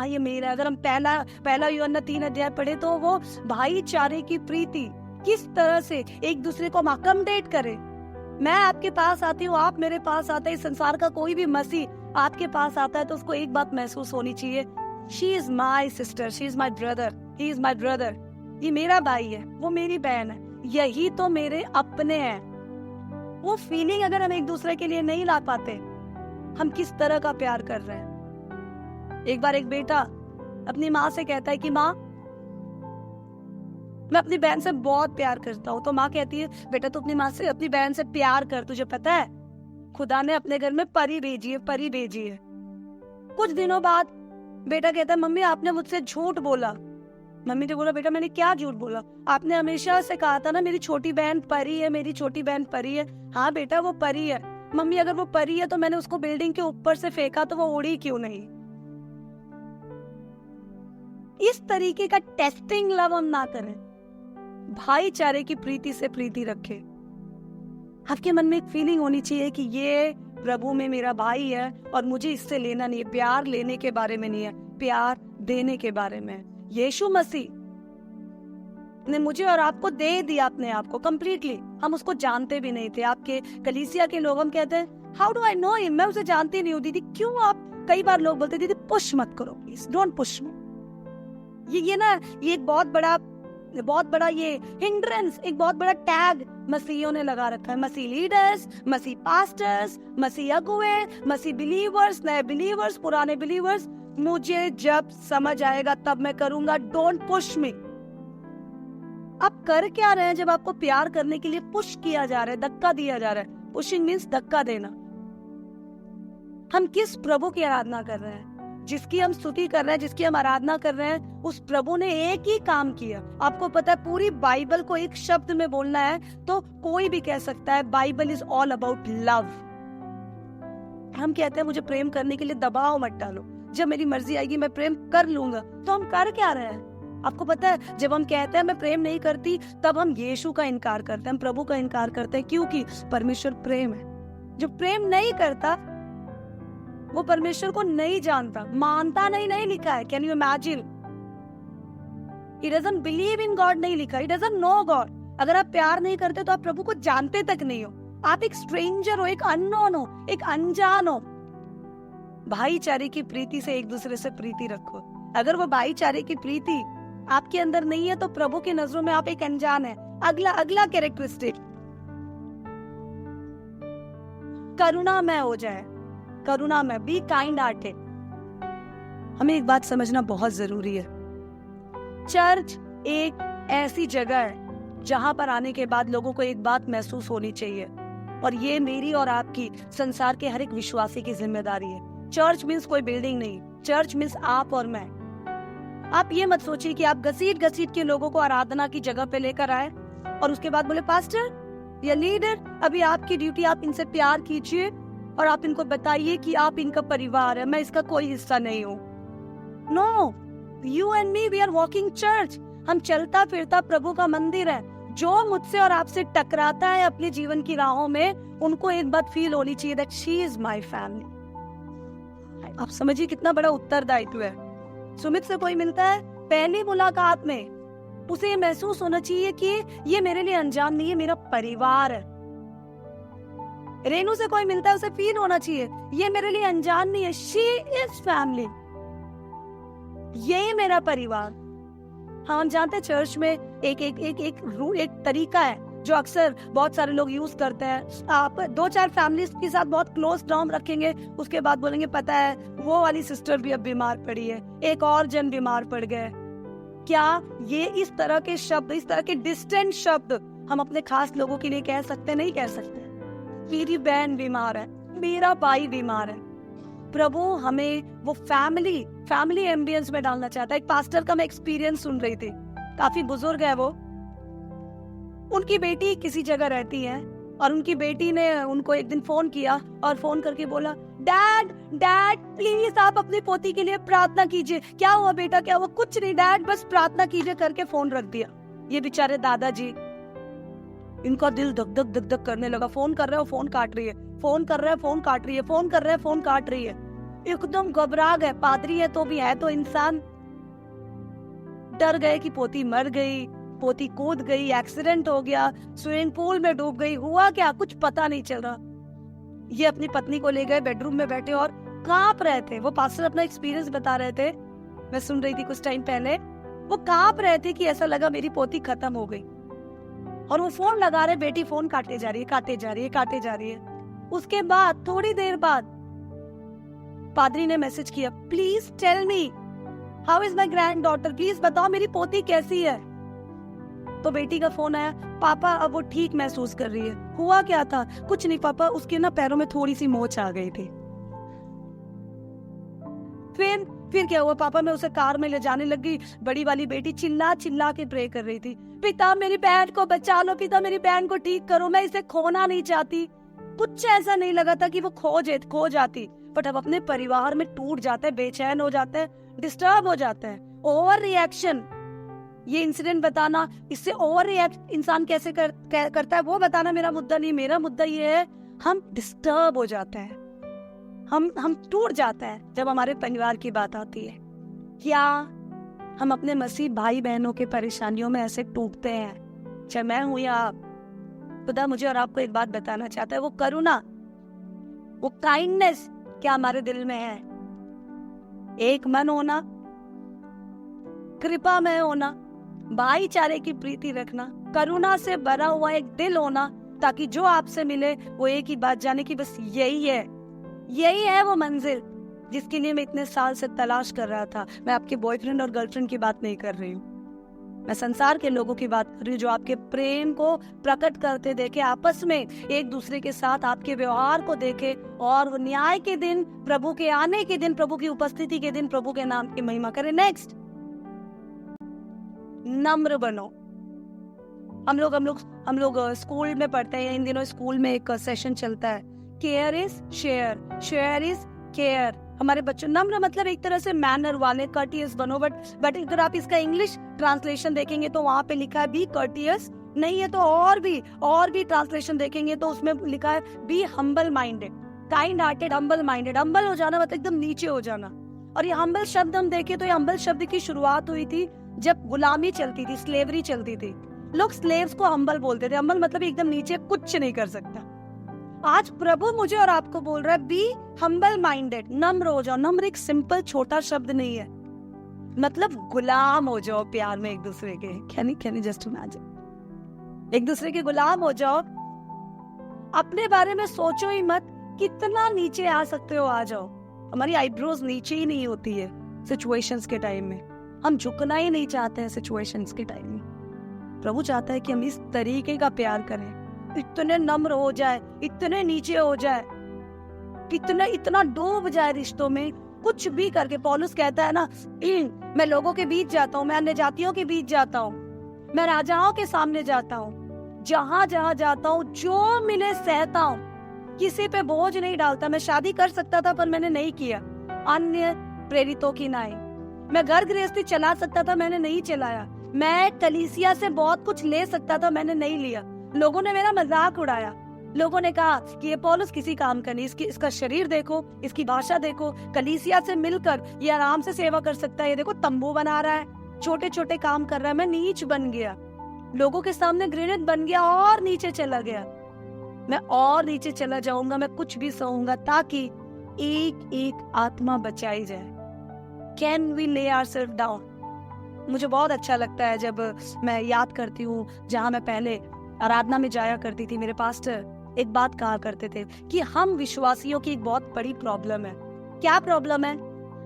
ये मेरा। अगर हम पहला यूहन्ना 3 अध्याय पढ़े तो वो भाईचारे की प्रीति किस तरह से एक दूसरे को अकोमोडेट करे। मैं आपके पास आती हूँ, आप मेरे पास आते हैं। संसार का कोई भी मसीह आपके पास आता है तो उसको एक बात महसूस होनी चाहिए, she is my sister, she is my brother, he is my brother. ये मेरा भाई है, वो मेरी बहन है, यही तो मेरे अपने हैं। वो फीलिंग अगर हम एक दूसरे के लिए नहीं ला पाते, हम किस तरह का प्यार कर रहे हैं। एक बार एक बेटा अपनी माँ से कहता है कि माँ, मैं अपनी बहन से बहुत प्यार करता हूँ। तो माँ कहती है, बेटा तू अपनी माँ से, अपनी बहन से प्यार कर, तुझे पता है खुदा ने अपने घर में परी भेजी है, परी भेजी है। कुछ दिनों बाद बेटा कहता है, मम्मी आपने मुझसे झूठ बोला। मम्मी ने बोला, बेटा मैंने क्या झूठ बोला? आपने हमेशा से कहा था ना मेरी छोटी बहन परी है, मेरी छोटी बहन परी है। हाँ बेटा वो परी है। मम्मी अगर वो परी है तो मैंने उसको बिल्डिंग के ऊपर से फेंका तो वो उड़ी क्यों नहीं? इस तरीके का टेस्टिंग लव हम ना करें, भाईचारे की प्रीति से प्रीति रखें। आपके मन में एक फीलिंग होनी चाहिए कि ये प्रभु में मेरा भाई है और मुझे इससे लेना नहीं है। प्यार लेने के बारे में नहीं है, प्यार देने के बारे में। यीशु मसीह ने मुझे और आपको दे दिया अपने आप को कंप्लीटली। हम उसको जानते भी नहीं थे। आपके कलीसिया के लोग हम कहते हैं, how do I know him, मैं उसे जानती नहीं हूँ। दीदी क्यों? आप कई बार लोग बोलते, दीदी पुश मत करो प्लीज, डोंट पुश मी। ये ना, ये एक बहुत बड़ा ये हिंड्रेंस, एक बहुत बड़ा टैग मसीहियों ने लगा रखा है। मसीह लीडर्स, मसीह पास्टर्स, मसीह अगुए, मसीह बिलीवर्स, नए बिलीवर्स, पुराने बिलीवर्स। मुझे जब समझ आएगा तब मैं करूंगा, डोंट पुश मी। आप कर क्या रहे हैं जब आपको प्यार करने के लिए पुश किया जा रहा है, धक्का दिया जा रहा है? पुशिंग मीन्स धक्का देना। हम किस प्रभु की आराधना कर रहे हैं? जिसकी हम स्तुति कर रहे हैं, जिसकी हम आराधना कर रहे हैं, उस प्रभु ने एक ही काम किया। आपको पता है पूरी बाइबल को एक शब्द में बोलना है तो कोई भी कह सकता है, Bible is all about love. हम कहते हैं मुझे प्रेम करने के लिए दबाव मत डालो, जब मेरी मर्जी आएगी मैं प्रेम कर लूंगा। तो हम कर क्या रहे हैं? आपको पता है जब हम कहते हैं मैं प्रेम नहीं करती, तब हम यीशु का इनकार करते हैं, हम प्रभु का इनकार करते हैं, क्योंकि परमेश्वर प्रेम है। जो प्रेम नहीं करता वो परमेश्वर को नहीं जानता, मानता नहीं लिखा है। Can you imagine? He doesn't believe in God नहीं लिखा, he doesn't know God। अगर आप प्यार नहीं करते तो आप प्रभु को जानते तक नहीं हो। आप एक स्ट्रेंजर हो, एक अननोन हो, एक अनजान हो। भाईचारे की प्रीति से एक दूसरे से प्रीति रखो। अगर वो भाईचारे की प्रीति आपके अंदर नहीं है तो प्रभु की नजरों में आप एक अनजान है। अगला कैरेक्टरिस्टिक, करुणामय हो जाए। करुणामय, बी काइंड हार्टेड। हमें एक बात समझना बहुत जरूरी है, चर्च एक ऐसी जगह है जहां पर आने के बाद लोगों को एक बात महसूस होनी चाहिए, और ये मेरी और आपकी, संसार के हर एक विश्वासी की जिम्मेदारी है। चर्च मीन्स कोई बिल्डिंग नहीं, चर्च मीन्स आप और मैं। आप ये मत सोचिए कि आप घसीट के लोगों को आराधना की जगह पे लेकर आए और उसके बाद बोले पास्टर या लीडर अभी आपकी ड्यूटी, आप इनसे प्यार कीजिए और आप इनको बताइए कि आप इनका परिवार है, मैं इसका कोई हिस्सा नहीं हूँ। No, you and me, we are walking church. हम चलता फिरता प्रभु का मंदिर है। जो मुझसे और आपसे टकराता है अपने जीवन की राहों में, उनको एक बात फील होनी चाहिए that she is my family. आप समझिए कितना बड़ा उत्तरदायित्व है। सुमित से कोई मिलता है पहली मुलाकात में, उसे ये महसूस होना चाहिए कि ये मेरे लिए अनजान नहीं है, मेरा परिवार है। रेनू से कोई मिलता है, उसे फील होना चाहिए ये मेरे लिए अनजान नहीं है, शी इज फैमिली, ये मेरा परिवार। हम जानते हैं चर्च में एक तरीका है जो अक्सर बहुत सारे लोग यूज करते हैं। आप 2-4 फैमिलीज के साथ बहुत क्लोज टर्म रखेंगे, उसके बाद बोलेंगे पता है वो वाली सिस्टर भी अब बीमार पड़ी है, एक और जन बीमार पड़ गए। क्या ये इस तरह के शब्द, इस तरह के डिस्टेंट शब्द हम अपने खास लोगों के लिए कह सकते? नहीं कह सकते। मेरी बहन बीमार है, मेरा भाई बीमार है। प्रभु हमें वो फैमिली एम्बियंस में डालना चाहता है। एक पास्टर का मैं एक्सपीरियंस सुन रही थी, काफी बुजुर्ग है वो, उनकी बेटी किसी जगह रहती है और उनकी बेटी ने उनको एक दिन फोन किया और फोन करके बोला, डैड प्लीज आप अपनी पोती के लिए प्रार्थना कीजिए। क्या हुआ बेटा, क्या हुआ? कुछ नहीं डैड, बस प्रार्थना कीजिए करके फोन रख दिया। ये बेचारे दादाजी, इनका दिल धक धक करने लगा। फोन कर रहे हो, फोन काट रही है, फोन कर रहे हैं, फोन काट रही है, फोन कर रहे हैं, फोन काट रही है। एकदम घबरा गए। पादरी है तो भी है तो इंसान। डर गए कि पोती मर गई, पोती कूद गई, एक्सीडेंट हो गया, स्विमिंग पूल में डूब गई, हुआ क्या कुछ पता नहीं चल रहा। ये अपनी पत्नी को ले गए, बेडरूम में बैठे और कांप रहे थे। वो पास्टर अपना एक्सपीरियंस बता रहे थे, मैं सुन रही थी कुछ टाइम पहले। वो कांप रहे थे कि ऐसा लगा मेरी पोती खत्म हो गई। और वो फोन लगा रहे, बेटी फोन काटे जा रही है, काटे जा रही है, काटे जा रही है। उसके बाद थोड़ी देर बाद पादरी ने मैसेज किया, please tell me how is my granddaughter, please बताओ मेरी पोती कैसी है। तो बेटी का फोन आया, पापा अब वो ठीक महसूस कर रही है। हुआ क्या था? कुछ नहीं पापा, उसके ना पैरों में थोड़ी सी मोच आ गई थी। फिर क्या हुआ पापा? मैं उसे कार में ले जाने लगी। बड़ी वाली बेटी चिल्ला चिल्ला के प्रे कर रही थी, पिता मेरी बहन को बचा लो, पिता मेरी बहन को ठीक करो, मैं इसे खोना नहीं चाहती। कुछ ऐसा नहीं लगा था कि वो खो जाती, बट अब अपने परिवार में टूट जाते हैं, बेचैन हो जाते हैं, डिस्टर्ब हो जाते हैं। ओवर रिएक्शन, ये इंसिडेंट बताना, इससे ओवर रिएक्ट इंसान कैसे करता है वो बताना मेरा मुद्दा नहीं। मेरा मुद्दा ये है, हम डिस्टर्ब हो जाते हैं, हम टूट जाते हैं जब हमारे परिवार की बात आती है। क्या हम अपने मसीह भाई बहनों के परेशानियों में ऐसे टूटते हैं? चाहे मैं हूं या आप, खुदा मुझे और आपको एक बात बताना चाहता है, वो करुणा, वो काइंडनेस क्या हमारे दिल में है? एक मन होना, कृपा में होना, भाईचारे की प्रीति रखना, करुणा से भरा हुआ एक दिल होना, ताकि जो आपसे मिले वो एक ही बात जाने की बस यही है वो मंजिल जिसके लिए मैं इतने साल से तलाश कर रहा था। मैं आपके बॉयफ्रेंड और गर्लफ्रेंड की बात नहीं कर रही हूँ, मैं संसार के लोगों की बात कर रही हूँ, जो आपके प्रेम को प्रकट करते देखे, आपस में एक दूसरे के साथ आपके व्यवहार को देखे, और वो न्याय के दिन, प्रभु के आने के दिन, प्रभु की उपस्थिति के दिन प्रभु के नाम की महिमा करे। नेक्स्ट, नम्र बनो। हम लोग स्कूल में पढ़ते हैं, इन दिनों स्कूल में एक सेशन चलता है, care is share, share is care. हमारे बच्चों, नम्र मतलब एक तरह से मैनर वाले, कर्टियस बनो, बट अगर आप इसका इंग्लिश ट्रांसलेशन देखेंगे तो वहां पे लिखा है बी कर्टियस, नहीं है तो और भी ट्रांसलेशन देखेंगे तो उसमें लिखा है be humble minded, kind hearted, humble minded. Humble हो जाना मतलब एकदम नीचे हो जाना। और ये हम्बल शब्द हम देखें तो ये हम्बल शब्द की शुरुआत हुई थी जब गुलामी चलती थी, स्लेवरी चलती थी, लोग स्लेव्स को हम्बल बोलते थे। हम्बल मतलब एकदम नीचे, कुछ नहीं कर सकता। आज प्रभु मुझे और आपको बोल रहा है, बी हम्बल माइंडेड, नम्र हो जाओ। नम्र एक सिंपल छोटा शब्द नहीं है, मतलब गुलाम हो जाओ प्यार में एक दूसरे के। कैन यू जस्ट इमेजिन, एक दूसरे के गुलाम हो जाओ। अपने बारे में सोचो ही मत, कितना नीचे आ सकते हो आ जाओ। हमारी आईब्रोज नीचे ही नहीं होती है सिचुएशंस के टाइम में, हम झुकना ही नहीं चाहते हैं सिचुएशंस के टाइम में। प्रभु चाहता है कि हम इस तरीके का प्यार करें, इतने नम्र हो जाए, इतने नीचे हो जाए, इतना डूब जाए रिश्तों में, कुछ भी करके। पौलुस कहता है ना, मैं लोगों के बीच जाता हूँ, मैं अन्य जातियों के बीच जाता हूँ, मैं राजाओं के सामने जाता हूँ, जहां जाता हूँ जो मिले सहता हूँ, किसी पे बोझ नहीं डालता। मैं शादी कर सकता था पर मैंने नहीं किया, अन्य प्रेरितों की नाई। मैं घर गृहस्थी चला सकता था, मैंने नहीं चलाया। मैं कलीसिया से बहुत कुछ ले सकता था, मैंने नहीं लिया। लोगों ने मेरा मजाक उड़ाया, लोगों ने कहा कि ये पौलुस किसी काम का नहीं, इसका शरीर देखो, इसकी भाषा देखो, कलीसिया से मिलकर ये आराम से सेवा कर सकता है, ये देखो तंबू बना रहा है, छोटे छोटे काम कर रहा है। मैं नीच बन गया, लोगों के सामने घृणित बन गया और नीचे चला गया। मैं और नीचे चला जाऊंगा, मैं कुछ भी सहूंगा ताकि एक एक आत्मा बचाई जाए। कैन वी ले आवरसेल्फ डाउन? मुझे बहुत अच्छा लगता है जब मैं याद करती हूँ, जहाँ मैं पहले आराधना में जाया करती थी, मेरे पास्टर एक बात कहा करते थे कि हम विश्वासियों की एक बहुत बड़ी प्रॉब्लम है। क्या प्रॉब्लम है?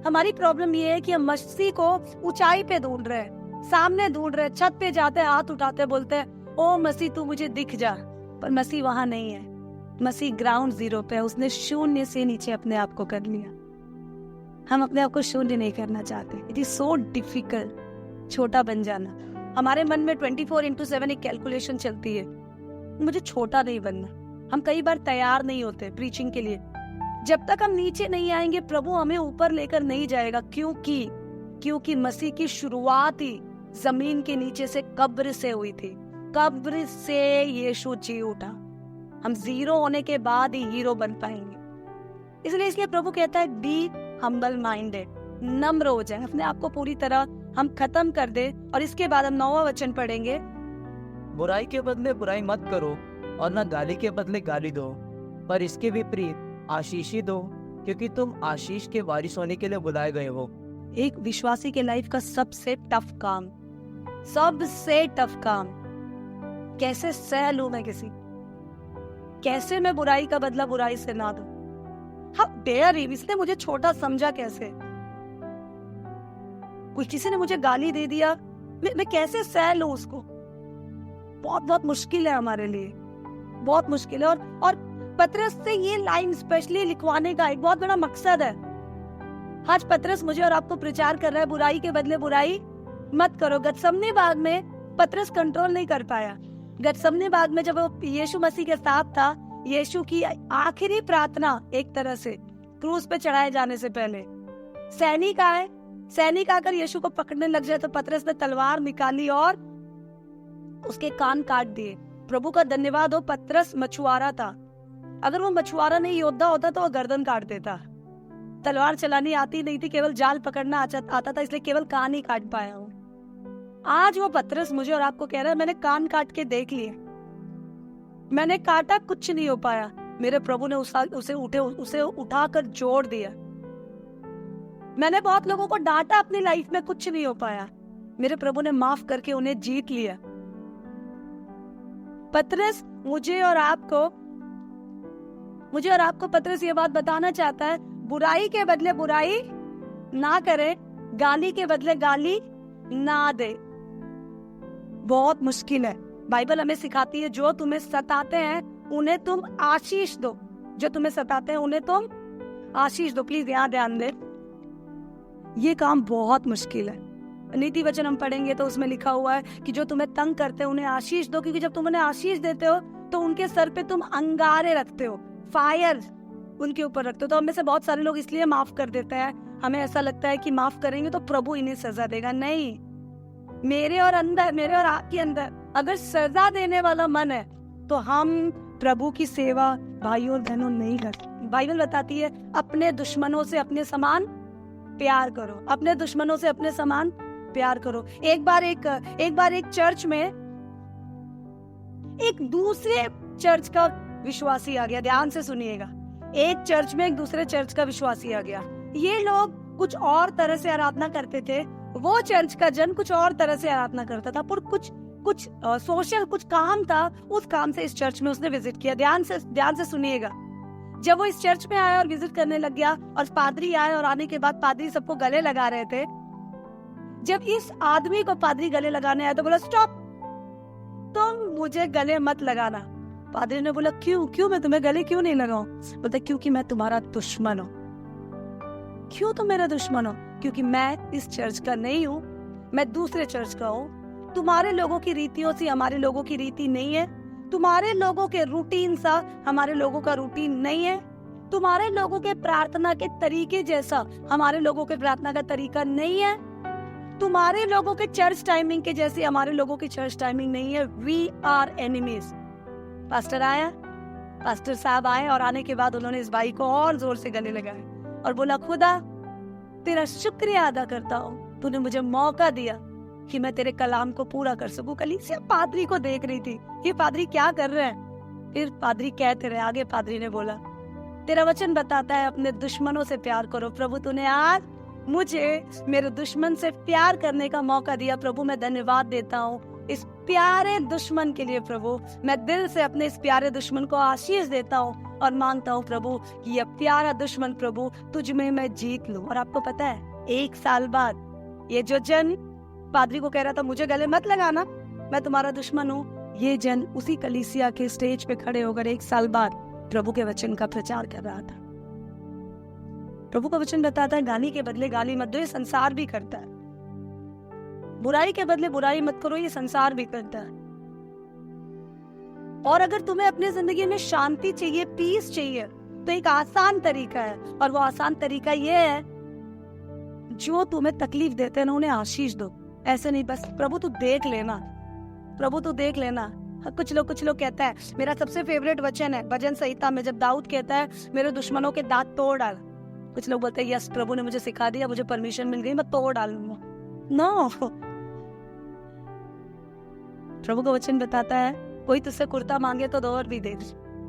हमारी प्रॉब्लम ये है कि हम मसीह को ऊंचाई पे ढूंढ रहे हैं, सामने ढूंढ रहे हैं, छत पे जाते हैं, हाथ उठाते बोलते हैं ओ मसीह तू मुझे दिख जा, पर मसीह वहां नहीं है। मसीह ग्राउंड जीरो पे है, उसने शून्य से नीचे अपने आप को कर लिया। हम अपने आप को शून्य नहीं करना चाहते। इट इज सो डिफिकल्ट छोटा बन जाना। हमारे मन में 24/7 एक कैलकुलेशन चलती है, मुझे छोटा नहीं बनना। हम कई बार तैयार नहीं होते प्रीचिंग के लिए। जब तक हम नीचे नहीं आएंगे प्रभु हमें ऊपर लेकर नहीं जाएगा, क्योंकि मसीह की शुरुआत ही जमीन के नीचे से, कब्र से हुई थी। कब्र से यीशु जी उठा। हम जीरो होने के बाद ही हीरो बन पाएंगे। इसलिए प्रभु कहता है बी हम्बल माइंडेड, नम्र हो जाए, अपने आप को पूरी तरह हम खत्म कर दे। और इसके बाद हम 9वां वचन पढ़ेंगे, बुराई के बदले बुराई मत करो और न गाली के बदले गाली दो, पर इसके विपरीत आशीष ही दो, क्योंकि तुम आशीष के वारिस होने के लिए बुलाए गए हो। एक विश्वासी के लाइफ का सबसे टफ काम, सबसे टफ काम, कैसे सह लूं मैं कैसे मैं बुराई का बदला बुराई से ना दूं। हाउ डेयर हिम, इसने मुझे छोटा समझा कैसे, कोई किसी ने मुझे गाली दे दिया, मैं कैसे सह लूं उसको। बहुत बहुत मुश्किल है हमारे लिए, बहुत मुश्किल है। और पतरस से ये लाइन स्पेशली लिखवाने का एक बहुत बड़ा मकसद है। आज पतरस मुझे और आपको प्रचार कर रहा है, बुराई के बदले बुराई मत करो। गतसमनी बाग में पतरस कंट्रोल नहीं कर पाया। गतसमनी बाग में जब वो यीशु मसीह के साथ था, यीशु की आखिरी प्रार्थना एक तरह से क्रूस पे चढ़ाए जाने से पहले, सैनिक आकर यीशु को पकड़ने लग जाए तो पतरस ने तलवार निकाली और उसके कान काट दिए। प्रभु का धन्यवाद हो, पतरस मछुआरा था। अगर वो मछुआरा नहीं योद्धा होता तो वो गर्दन काट देता। तलवार चलानी आती नहीं थी, केवल जाल पकड़ना आता था, इसलिए केवल कान ही काट पाया हूँ। आज वो पतरस मुझे और आपको कह रहा है, मैंने कान काट के देख लिए, मैंने काटा, कुछ नहीं हो पाया। मेरे प्रभु ने उसे उठाकर जोड़ दिया। मैंने बहुत लोगों को डांटा अपनी लाइफ में, कुछ नहीं हो पाया। मेरे प्रभु ने माफ करके उन्हें जीत लिया। पतरस मुझे और आपको पतरस ये बात बताना चाहता है, बुराई के बदले बुराई ना करे, गाली के बदले गाली ना दे। बहुत मुश्किल है। बाइबल हमें सिखाती है, जो तुम्हें सताते हैं उन्हें तुम आशीष दो, जो तुम्हें सताते हैं उन्हें तुम आशीष दो। प्लीज यहाँ ध्यान दे, ये काम बहुत मुश्किल है। नीति वचन हम पढ़ेंगे तो उसमें लिखा हुआ है कि जो तुम्हें तंग करते हैं उन्हें आशीष दो, क्योंकि जब तुम उन्हें आशीष देते हो तो उनके सर पे तुम अंगारे रखते हो, फायर उनके ऊपर रखते हो। तो हम में से बहुत सारे लोग इसलिए माफ कर देते हैं, हमें ऐसा लगता है कि माफ करेंगे तो प्रभु इन्हें सजा देगा। नहीं, मेरे और आपके अंदर अगर सजा देने वाला मन है तो हम प्रभु की सेवा भाइयों और बहनों नहीं करते। बाइबल बताती है, अपने दुश्मनों से अपने समान प्यार करो, अपने दुश्मनों से अपने समान प्यार करो। एक बार एक चर्च में एक दूसरे चर्च का विश्वासी आ गया। ध्यान से सुनिएगा, एक चर्च में एक दूसरे चर्च का विश्वासी आ गया। ये लोग कुछ और तरह से आराधना करते थे, वो चर्च का जन कुछ और तरह से आराधना करता था, पर कुछ सोशल कुछ काम था, उस काम से इस चर्च में उसने विजिट किया। ध्यान से सुनिएगा। जब वो इस चर्च में आया और विजिट करने लग गया और पादरी आए, और आने के बाद पादरी सबको गले लगा रहे थे। जब इस आदमी को पादरी गले लगाने आया तो बोला, स्टॉप, तुम मुझे गले मत लगाना। पादरी ने बोला, क्यों मैं तुम्हें गले क्यों नहीं लगाऊं? बोलता, क्योंकि मैं तुम्हारा दुश्मन हूँ। क्यों तुम मेरा दुश्मन हो? क्योंकि मैं इस चर्च का नहीं हूँ, मैं दूसरे चर्च का हूँ। तुम्हारे लोगों की रीतियों से हमारे लोगों की रीति नहीं है, तुम्हारे लोगों के रूटीन सा हमारे लोगों का रूटीन नहीं है, तुम्हारे लोगों के प्रार्थना के तरीके जैसा हमारे लोगों के प्रार्थना का तरीका नहीं है, तुम्हारे लोगों के चर्च टाइमिंग के जैसे हमारे लोगों की चर्च टाइमिंग नहीं है। We are enemies. पास्टर साहब आए और आने के बाद उन्होंने इस भाई को और जोर से गले लगाए और बोला, खुदा तेरा शुक्रिया अदा करता हूँ, तूने मुझे मौका दिया कि मैं तेरे कलाम को पूरा कर सकूं। कलीसिया पादरी को देख रही थी, ये पादरी क्या कर रहे हैं। फिर पादरी कहते रहे, आगे पादरी ने बोला, तेरा वचन बताता है अपने दुश्मनों से प्यार करो। प्रभु तूने आज मुझे मेरे दुश्मन से प्यार करने का मौका दिया। प्रभु मैं धन्यवाद देता हूँ इस प्यारे दुश्मन के लिए। प्रभु मैं दिल से अपने इस प्यारे दुश्मन को आशीष देता हूँ और मांगता हूँ प्रभु कि यह प्यारा दुश्मन प्रभु तुझ में मैं जीत लूं। और आपको पता है, 1 साल बाद ये जो जन पादरी को कह रहा था मुझे गले मत लगाना, मैं तुम्हारा दुश्मन हूँ, ये जन उसी कलीसिया के स्टेज पे खड़े होकर 1 साल बाद प्रभु के वचन का प्रचार कर रहा था। प्रभु का वचन बताता है, गाली के बदले गाली मत दो, ये संसार भी करता है। बुराई के बदले बुराई मत करो, ये संसार भी करता है। और अगर तुम्हें अपनी जिंदगी में शांति चाहिए, पीस चाहिए, तो एक आसान तरीका है, और वो आसान तरीका ये है, जो तुम्हें तकलीफ देते हैं ना उन्हें आशीष दो। ऐसे नहीं बस प्रभु तू देख लेना, प्रभु तू देख लेना। कुछ लोग कहता है, मेरा सबसे फेवरेट वचन है भजन संहिता में जब दाऊद कहता है मेरे दुश्मनों के दांत तोड़ डाल। कुछ लोग बोलते हैं यस प्रभु ने मुझे सिखा दिया, मुझे परमिशन मिल गई, मैं तोड़ डालूंगा। नो, प्रभु का वचन बताता है कोई तुझसे कुर्ता मांगे तो 2 और भी दे।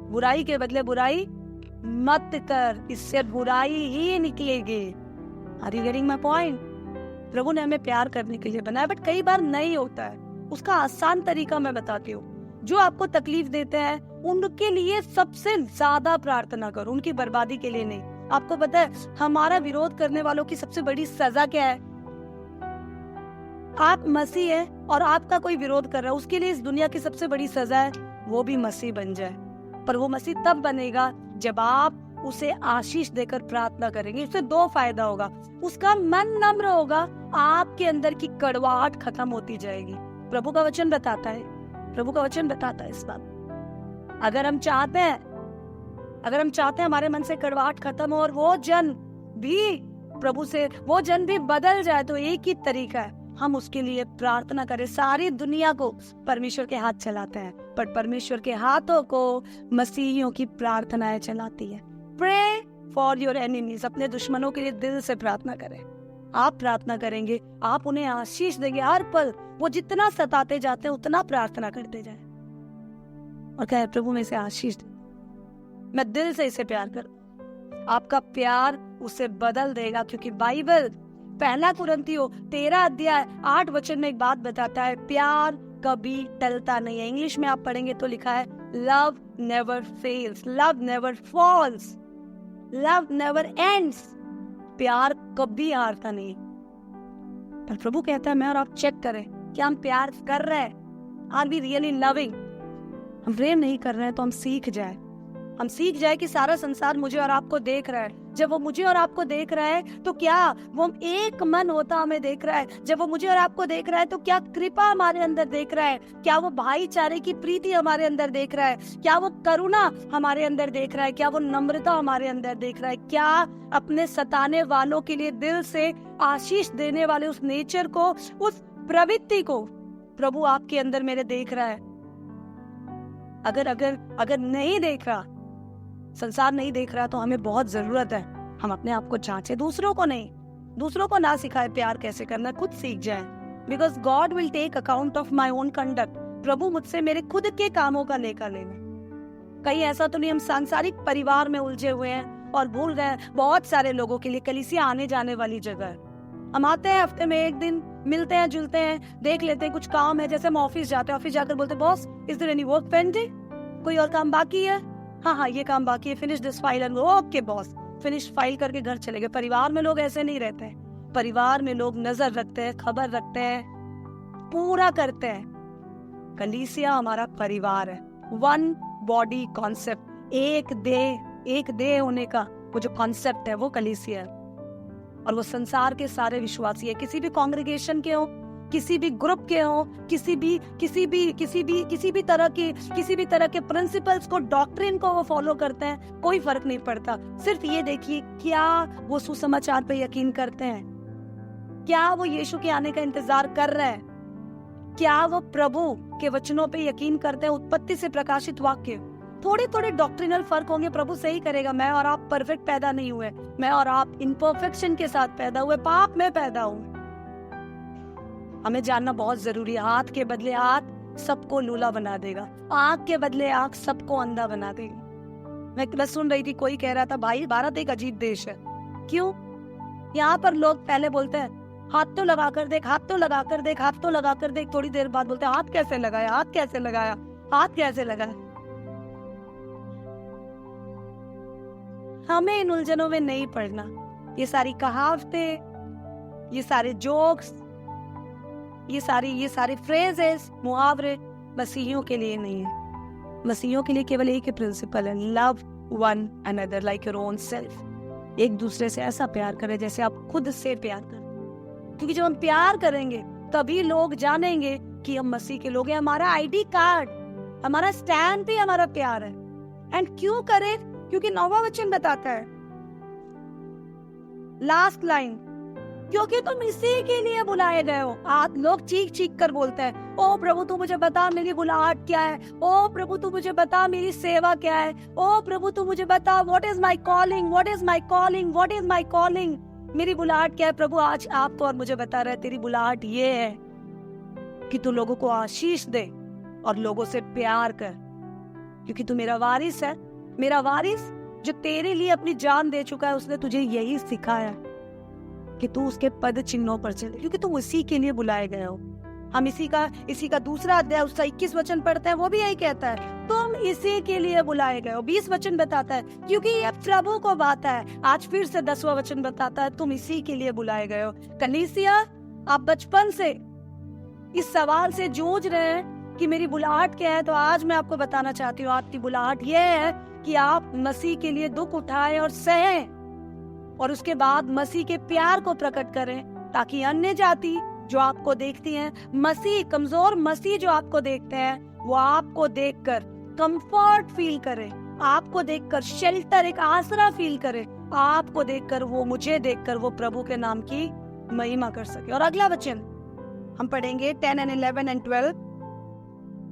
बुराई के बदले बुराई मत कर, इससे बुराई ही निकलेगी। Are you getting my point? प्रभु ने हमें प्यार करने के लिए बनाया, बट कई बार नहीं होता है। उसका आसान तरीका मैं बताती हूँ। जो आपको तकलीफ देते हैं उनके लिए सबसे ज्यादा प्रार्थना करो, उनकी बर्बादी के लिए नहीं। आपको पता है हमारा विरोध करने वालों की सबसे बड़ी सजा क्या है? आप मसीह है और आपका कोई विरोध कर रहा है, उसके लिए इस दुनिया की सबसे बड़ी सजा है वो भी मसीह बन जाए। पर वो मसीह तब बनेगा जब आप उसे आशीष देकर प्रार्थना करेंगे। उससे दो फायदा होगा, उसका मन नम्र होगा, आपके अंदर की कड़वाहट खत्म होती जाएगी। प्रभु का वचन बताता है, प्रभु का वचन बताता है इस बात। अगर हम चाहते हैं हमारे मन से कड़वाहट खत्म हो और वो जन भी प्रभु से, वो जन भी बदल जाए, तो एक ही तरीका है, हम उसके लिए प्रार्थना करें। सारी दुनिया को परमेश्वर के हाथ चलाते हैं, पर परमेश्वर के हाथों को मसीहियों की प्रार्थनाएं चलाती है। प्रे फॉर योर एनिमीज, अपने दुश्मनों के लिए दिल से प्रार्थना करें। आप प्रार्थना करेंगे, आप उन्हें आशीष देंगे। हर पल वो जितना सताते जाते हैं उतना प्रार्थना करते जाए और कहे प्रभु में से आशीष दे, मैं दिल से इसे प्यार कर। आपका प्यार उसे बदल देगा, क्योंकि बाइबल 1 कुरिन्थियों 13 अध्याय 8 वचन में एक बात बताता है, प्यार कभी टलता नहीं है। इंग्लिश में आप पढ़ेंगे तो लिखा है love never fails, love never falls, love never ends. प्यार कभी हारता नहीं। पर प्रभु कहता है मैं और आप चेक करें, क्या हम प्यार कर रहे हैं? Are we really loving? हम प्रेम नहीं कर रहे हैं तो हम सीख जाए कि सारा संसार मुझे और आपको देख रहा है। जब वो मुझे और आपको देख रहा है तो क्या वो एक मन होता हमें देख रहा है? जब वो मुझे और आपको देख रहा है तो क्या कृपा हमारे अंदर देख रहा है? क्या वो भाईचारे की प्रीति हमारे अंदर देख रहा है? क्या वो करुणा हमारे अंदर देख रहा है? क्या वो नम्रता हमारे अंदर देख रहा है? क्या अपने सताने वालों के लिए दिल से आशीष देने वाले उस नेचर को, उस प्रवृत्ति को प्रभु आपके अंदर मेरे देख रहा है? अगर नहीं देख रहा, संसार नहीं देख रहा, तो हमें बहुत जरूरत है हम अपने आप को जांचे, दूसरों को ना सिखाए प्यार कैसे करना, खुद सीख जाए। Because God will take account of my own conduct. प्रभु मुझसे मेरे खुद के कामों का लेखा लेगा। कहीं ऐसा तो नहीं हम सांसारिक परिवार में उलझे हुए हैं और भूल गए बहुत सारे लोगों के लिए कलीसिया आने जाने वाली जगह है। हम आते हैं हफ्ते में एक दिन, मिलते हैं, जुलते हैं, देख लेते हैं कुछ काम है। जैसे हम ऑफिस जाते हैं, ऑफिस जाकर बोलते boss is there any work pending? कोई और काम बाकी है? हाँ ये काम बाकी है, finish this file and okay boss, finish file करके घर चले गए। परिवार में लोग ऐसे नहीं रहते हैं। परिवार में लोग नजर रखते हैं, खबर रखते हैं, पूरा करते हैं। कलीसिया हमारा परिवार है, वन बॉडी कॉन्सेप्ट, एक देह होने का वो जो कॉन्सेप्ट है वो कलीसिया है। और वो संसार के सारे विश्वासी है, किसी भी कांग्रेगेशन के हो, किसी भी ग्रुप के हो, किसी भी तरह के प्रिंसिपल्स को, डॉक्ट्रिन को वो फॉलो करते हैं, कोई फर्क नहीं पड़ता। सिर्फ ये देखिए क्या वो सुसमाचार पे यकीन करते हैं, क्या वो यीशु के आने का इंतजार कर रहे हैं, क्या वो प्रभु के वचनों पे यकीन करते हैं, उत्पत्ति से प्रकाशित वाक्य। थोड़े डॉक्ट्रिनल फर्क होंगे, प्रभु सही करेगा। मैं और आप परफेक्ट पैदा नहीं हुए, मैं और आप इम्परफेक्शन के साथ पैदा हुए, पाप में पैदा हुए। हमें जानना बहुत जरूरी है, हाथ के बदले हाथ सबको लूला बना देगा, आंख के बदले आंख सबको अंधा बना देगा। मैं बस सुन रही थी, कोई कह रहा था भाई भारत एक अजीब देश है। क्यों? यहाँ पर लोग पहले बोलते हैं हाथ तो लगा कर देख, हाथ तो लगा कर देख, हाथ तो लगा कर देख, थोड़ी देर बाद बोलते हैं हाथ कैसे लगाया, हाथ कैसे लगाया, हाथ कैसे लगाया। हमें इन उलझनों में नहीं पड़ना। ये सारी कहावतें, ये सारे जोक्स, ये सारे फ्रेजेस, मुहावरे मसीहियों के लिए नहीं है। मसीहियों के लिए केवल एक ही प्रिंसिपल है, love one another like your own self. एक दूसरे से ऐसा प्यार करें जैसे आप खुद से प्यार करें, क्योंकि जब हम प्यार करेंगे तभी लोग जानेंगे कि हम मसीह के लोग हैं। हमारा आईडी कार्ड, हमारा स्टैंड भी हमारा प्यार है। एंड क्यों करें? क्योंकि 9वां वचन बताता है, लास्ट लाइन, क्योंकि तुम इसी के लिए बुलाए गए हो। आप लोग चीख कर बोलते हैं, ओ प्रभु तू मुझे बता मेरी बुलाहट क्या है, ओ प्रभु तू मुझे बता मेरी सेवा क्या है, ओ प्रभु तू मुझे बता what is my calling, what is my calling, what is my calling, मेरी बुलाहट क्या है। प्रभु आज आपको और मुझे बता रहे, तेरी बुलाहट ये है कि तू लोगों को आशीष दे और लोगों से प्यार कर, क्योंकि तू मेरा वारिस है। मेरा वारिस जो तेरे लिए अपनी जान दे चुका है, उसने तुझे यही सिखाया कि तू उसके पद चिन्हों पर चले, क्योंकि तुम उसी के लिए बुलाए गए हो। हम इसी का दूसरा अध्याय उसका 21 वचन पढ़ते हैं, वो भी यही कहता है, तुम इसी के लिए बुलाए गए हो। 20 वचन बताता है, क्योंकि ये प्रभु को बात है। आज फिर से 10वां वचन बताता है, तुम इसी के लिए बुलाए गए हो। कलीसिया, आप बचपन से इस सवाल से जूझ रहे हैं कि मेरी बुलाहट क्या है, तो आज मैं आपको बताना चाहती हूँ, आपकी बुलाहट ये है कि आप मसीह के लिए दुख उठाएं और सहें, और उसके बाद मसीह के प्यार को प्रकट करें, ताकि अन्य जाति जो आपको देखती हैं, मसीह, कमजोर मसीह जो आपको देखते हैं, वो आपको देखकर कंफर्ट फील करे, आपको देखकर शेल्टर, एक आसरा फील करे, आपको देखकर, वो मुझे देखकर वो प्रभु के नाम की महिमा कर सके। और अगला वचन हम पढ़ेंगे 10 and 11 and 12।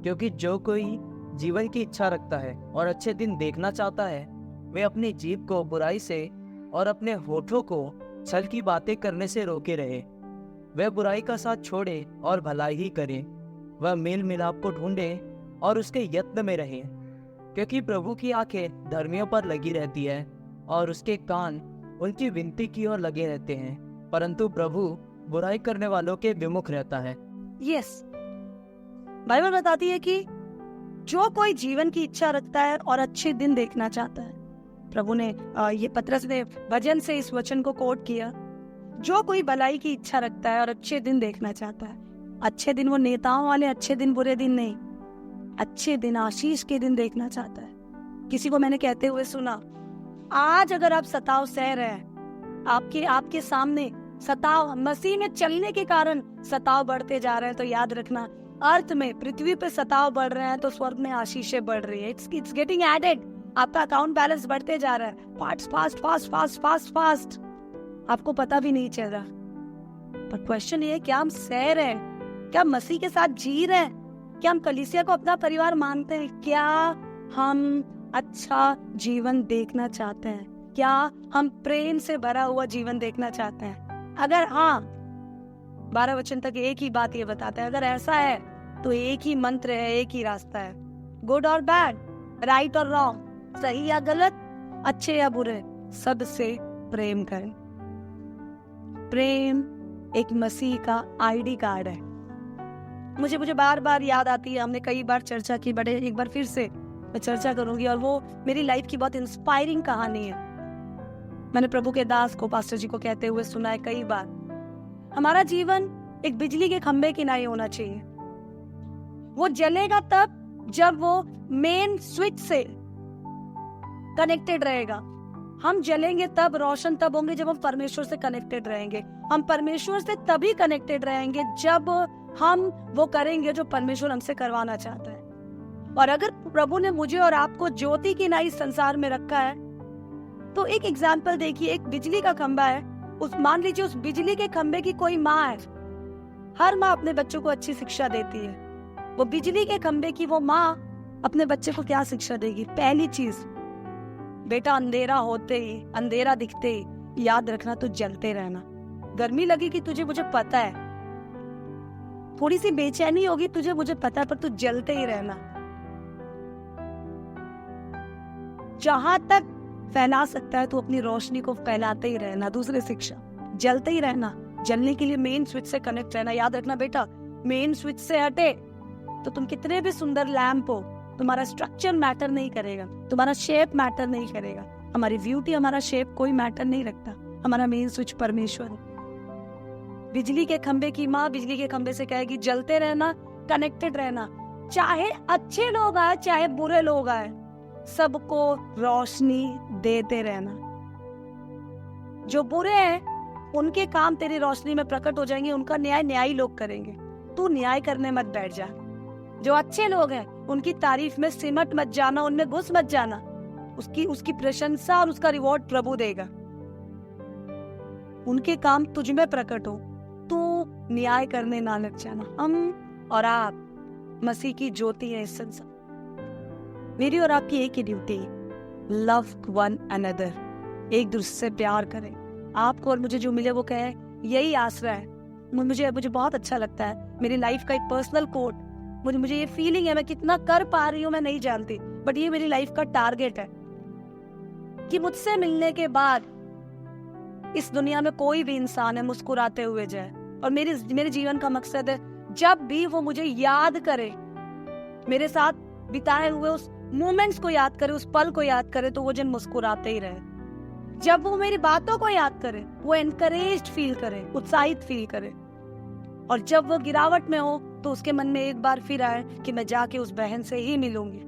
क्योंकि जो कोई जीवन की इच्छा रखता है और अच्छे दिन देखना चाहता है, वे अपनी जीभ को बुराई से और अपने होठों को छल की बातें करने से रोके रहे। वह बुराई का साथ छोड़े और भलाई ही करे। वह मेल मिलाप को ढूंढे और उसके यत्न में रहे, क्योंकि प्रभु की आंखें धर्मियों पर लगी रहती है और उसके कान उनकी विनती की ओर लगे रहते हैं, परंतु प्रभु बुराई करने वालों के विमुख रहता है। यस, बाइबल बताती है कि जो कोई जीवन की इच्छा रखता है और अच्छे दिन देखना चाहता है, प्रभु ने ये पतरस ने भजन से इस वचन को कोट किया, जो कोई भलाई की इच्छा रखता है और अच्छे दिन देखना चाहता है। अच्छे दिन वो नेताओं वाले अच्छे दिन, बुरे दिन नहीं, अच्छे दिन, आशीष के दिन देखना चाहता है। किसी को मैंने कहते हुए सुना, आज अगर आप सताव सह रहे हैं, आपके सामने सताव, मसीह में चलने के कारण सताव बढ़ते जा रहे हैं, तो याद रखना, अर्थ में, पृथ्वी पे सताव बढ़ रहे हैं तो स्वर्ग में आशीषें बढ़ रही है। It's getting added. आपका अकाउंट बैलेंस बढ़ते जा रहा है, फास्ट, आपको पता भी नहीं चल रहा। पर क्वेश्चन ये है, क्या हम सह रहे हैं? क्या मसीह के साथ जी रहे हैं? क्या हम कलीसिया को अपना परिवार मानते हैं? क्या हम अच्छा जीवन देखना चाहते हैं? क्या हम प्रेम से भरा हुआ जीवन देखना चाहते हैं? अगर हाँ, 12 वचन तक एक ही बात ये बताता है, अगर ऐसा है तो एक ही मंत्र है, एक ही रास्ता है, गुड और बैड, राइट और रॉन्ग, सही या गलत, अच्छे या बुरे, सबसे प्रेम करें। प्रेम एक मसीह का आईडी कार्ड है। मुझे बार बार याद आती है, हमने कई बार चर्चा की, बड़े एक बार फिर से मैं चर्चा करूंगी, और वो मेरी लाइफ की बहुत इंस्पायरिंग कहानी है। मैंने प्रभु के दास को, पास्टर जी को कहते हुए सुना है कई बार, हमारा जीवन एक बिजली के खंभे की नहीं होना चाहिए। वो जलेगा तब जब वो मेन स्विच से कनेक्टेड रहेगा। हम जलेंगे तब, रोशन तब होंगे जब हम परमेश्वर से कनेक्टेड रहेंगे। हम परमेश्वर से तभी कनेक्टेड रहेंगे जब हम वो करेंगे जो परमेश्वर हमसे करवाना चाहता है। और अगर प्रभु ने मुझे और आपको ज्योति की नाई संसार में रखा है, तो एक एग्जाम्पल देखिए, एक बिजली का खंभा है, मान लीजिए उस बिजली के खंभे की कोई माँ है। हर माँ अपने बच्चों को अच्छी शिक्षा देती है। वो बिजली के खंभे की वो माँ अपने बच्चे को क्या शिक्षा देगी? पहली चीज, बेटा अंधेरा होते ही, अंधेरा दिखते ही याद रखना, तू जलते रहना। गर्मी लगेगी तुझे, मुझे पता है, थोड़ी सी बेचैनी होगी तुझे, मुझे पता है, पर तू जलते ही रहना। जहां तक फैला सकता है तू अपनी रोशनी को फैलाते ही रहना। दूसरी शिक्षा, जलते ही रहना। जलने के लिए मेन स्विच से कनेक्ट रहना। याद रखना बेटा, मेन स्विच से हटे तो तुम कितने भी सुंदर लैंप हो, तुम्हारा स्ट्रक्चर मैटर नहीं करेगा, तुम्हारा शेप मैटर नहीं करेगा। हमारी ब्यूटी, हमारा शेप कोई मैटर नहीं रखता, हमारा मेन स्विच परमेश्वर है। बिजली के खंबे की माँ बिजली के खंबे से कहेगी जलते रहना, कनेक्टेड रहना। चाहे अच्छे लोग आए, चाहे बुरे लोग आए, सबको रोशनी देते रहना। जो बुरे हैं उनके काम तेरी रोशनी में प्रकट हो जाएंगे, उनका न्याय न्यायी लोग करेंगे, तू न्याय करने मत बैठ जा। जो अच्छे लोग हैं उनकी तारीफ में सिमट मत जाना, उनमें घुस मत जाना। उसकी प्रशंसा और उसका रिवॉर्ड प्रभु देगा। उनके काम तुझ में प्रकट हो, तू न्याय करने ना लग जाना। हम और आप मसीह की ज्योति है इस संसार। मेरी और आपकी एक ही ड्यूटी, लव वन अनदर, एक दूसरे से प्यार करें। आपको और मुझे जो मिले वो कहे, यही आसरा है। मुझे बहुत अच्छा लगता है। मेरी लाइफ का एक पर्सनल कोट, मुझे ये फीलिंग है, मैं कितना कर पा रही हूँ मैं नहीं जानती, बट ये मेरी लाइफ का टारगेट है कि मुझसे मिलने के बाद इस दुनिया में कोई भी इंसान है मुस्कुराते हुए जाए। और मेरे जीवन का मकसद है जब भी वो मुझे याद करे, मेरे साथ बिताए हुए उस मोमेंट्स को याद करे, उस पल को याद करे, तो वो जन मुस्कुराते ही रहे। जब वो मेरी बातों को याद करे, वो एनकरेज्ड फील करे, उत्साहित फील करे। और जब वो गिरावट में हो तो उसके मन में एक बार फिर आए कि मैं जाके उस बहन से ही मिलूंगी।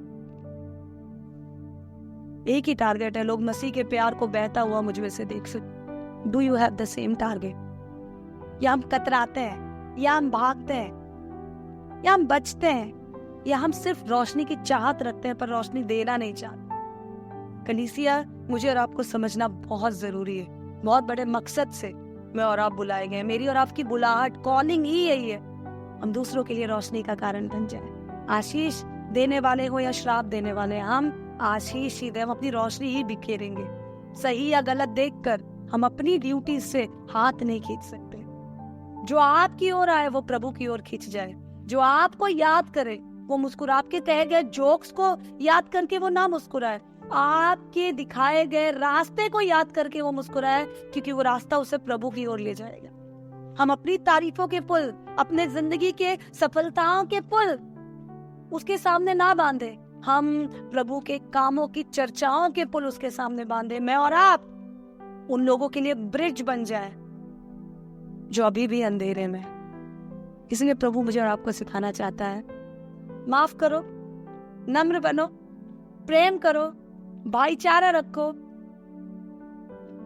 एक ही टारगेट है, लोग मसीह के प्यार को बहता हुआ मुझ में से देख सके। Do you have the same target? या हम कतराते हैं, या हम भागते हैं, या हम बचते हैं, या हम सिर्फ रोशनी की चाहत रखते हैं पर रोशनी देना नहीं चाहते? कलीसिया, मुझे और आपको समझना बहुत जरूरी है। बहुत बड़े मकसद से मैं और आप बुलाए गए। मेरी और आपकी बुलाहट, कॉलिंग ही यही है, हम दूसरों के लिए रोशनी का कारण बन जाए। आशीष देने वाले हो या श्राप देने वाले, हम आशीष ही दे, हम अपनी रोशनी ही बिखेरेंगे। सही या गलत देखकर हम अपनी ड्यूटी से हाथ नहीं खींच सकते। जो आपकी ओर आए वो प्रभु की ओर खींच जाए। जो आपको याद करे वो मुस्कुरा, आपके कहे गए जोक्स को याद करके वो ना मुस्कुराए, आपके दिखाए गए रास्ते को याद करके वो मुस्कुराए, क्योंकि वो रास्ता उसे प्रभु की ओर ले जाएगा। हम अपनी तारीफों के पुल, अपने जिंदगी के सफलताओं के पुल उसके सामने ना बांधे, हम प्रभु के कामों की चर्चाओं के पुल उसके सामने बांधे। मैं और आप उन लोगों के लिए ब्रिज बन जाए जो अभी भी अंधेरे में। इसलिए प्रभु मुझे और आपको सिखाना चाहता है, माफ करो, नम्र बनो, प्रेम करो, भाईचारा रखो,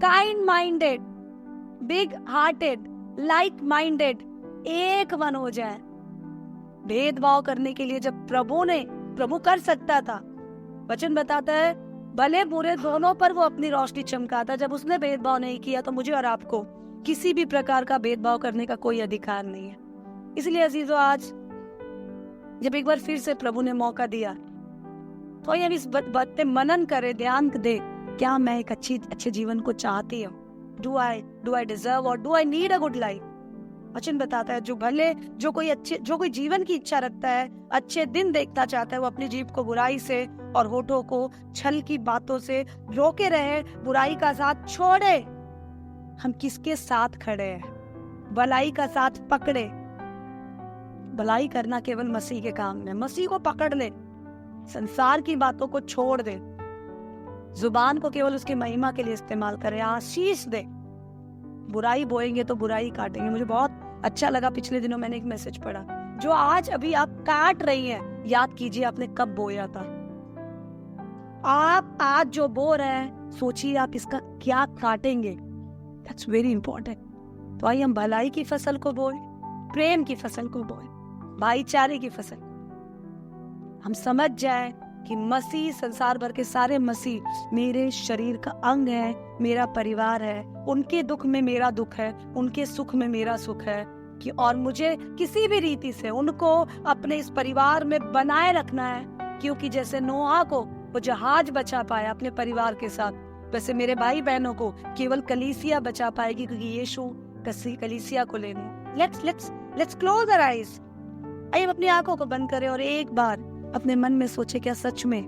kind minded, big hearted, like minded, एक मन हो जाए। भेदभाव करने के लिए जब प्रभु कर सकता था, वचन बताता है भले बुरे दोनों पर वो अपनी रोशनी चमकाता। जब उसने भेदभाव नहीं किया तो मुझे और आपको किसी भी प्रकार का भेदभाव करने का कोई अधिकार नहीं है। इसलिए अजीजों, आज जब एक बार फिर से प्रभु ने मौका दिया तो ये इस बात पे मनन करे, ध्यान दे, क्या मैं एक अच्छे जीवन को चाहती हूँ? डू आई डिजर्व और do I need a good life? वचन बताता है जो कोई जीवन की इच्छा रखता है, अच्छे दिन देखना चाहता है, वो अपनी जीभ को बुराई से और होठों को छल की बातों से रोके रहे, बुराई का साथ छोड़े। हम किसके साथ खड़े हैं? भलाई का साथ पकड़े। भलाई करना केवल मसीह के काम में। मसीह को पकड़ ले, संसार की बातों को छोड़ दे, जुबान को केवल उसकी महिमा के लिए इस्तेमाल करे, आशीष दे। बुराई बोएंगे तो बुराई काटेंगे। मुझे बहुत अच्छा लगा, पिछले दिनों मैंने एक मैसेज पढ़ा, जो आज अभी आप काट रही हैं, याद कीजिए आपने कब बोया था। आप आज जो बो रहे हैं, सोचिए आप इसका क्या काटेंगे। That's very important. तो आइए हम भलाई की फसल को बोए, प्रेम की फसल को बोए, भाईचारे की फसल। हम समझ जाए कि मसीह, संसार भर के सारे मसीह मेरे शरीर का अंग है, मेरा परिवार है। उनके दुख में मेरा दुख है, उनके सुख में मेरा सुख है, कि और मुझे किसी भी रीति से उनको अपने इस परिवार में बनाए रखना है। क्योंकि जैसे नोहा को वो जहाज बचा पाया अपने परिवार के साथ, वैसे मेरे भाई बहनों को केवल कलीसिया बचा पाएगी, क्योंकि यीशु कलीसिया को लेने। Let's close our eyes. आइए अपनी आंखों को बंद करें और एक बार अपने मन में सोचे, क्या सच में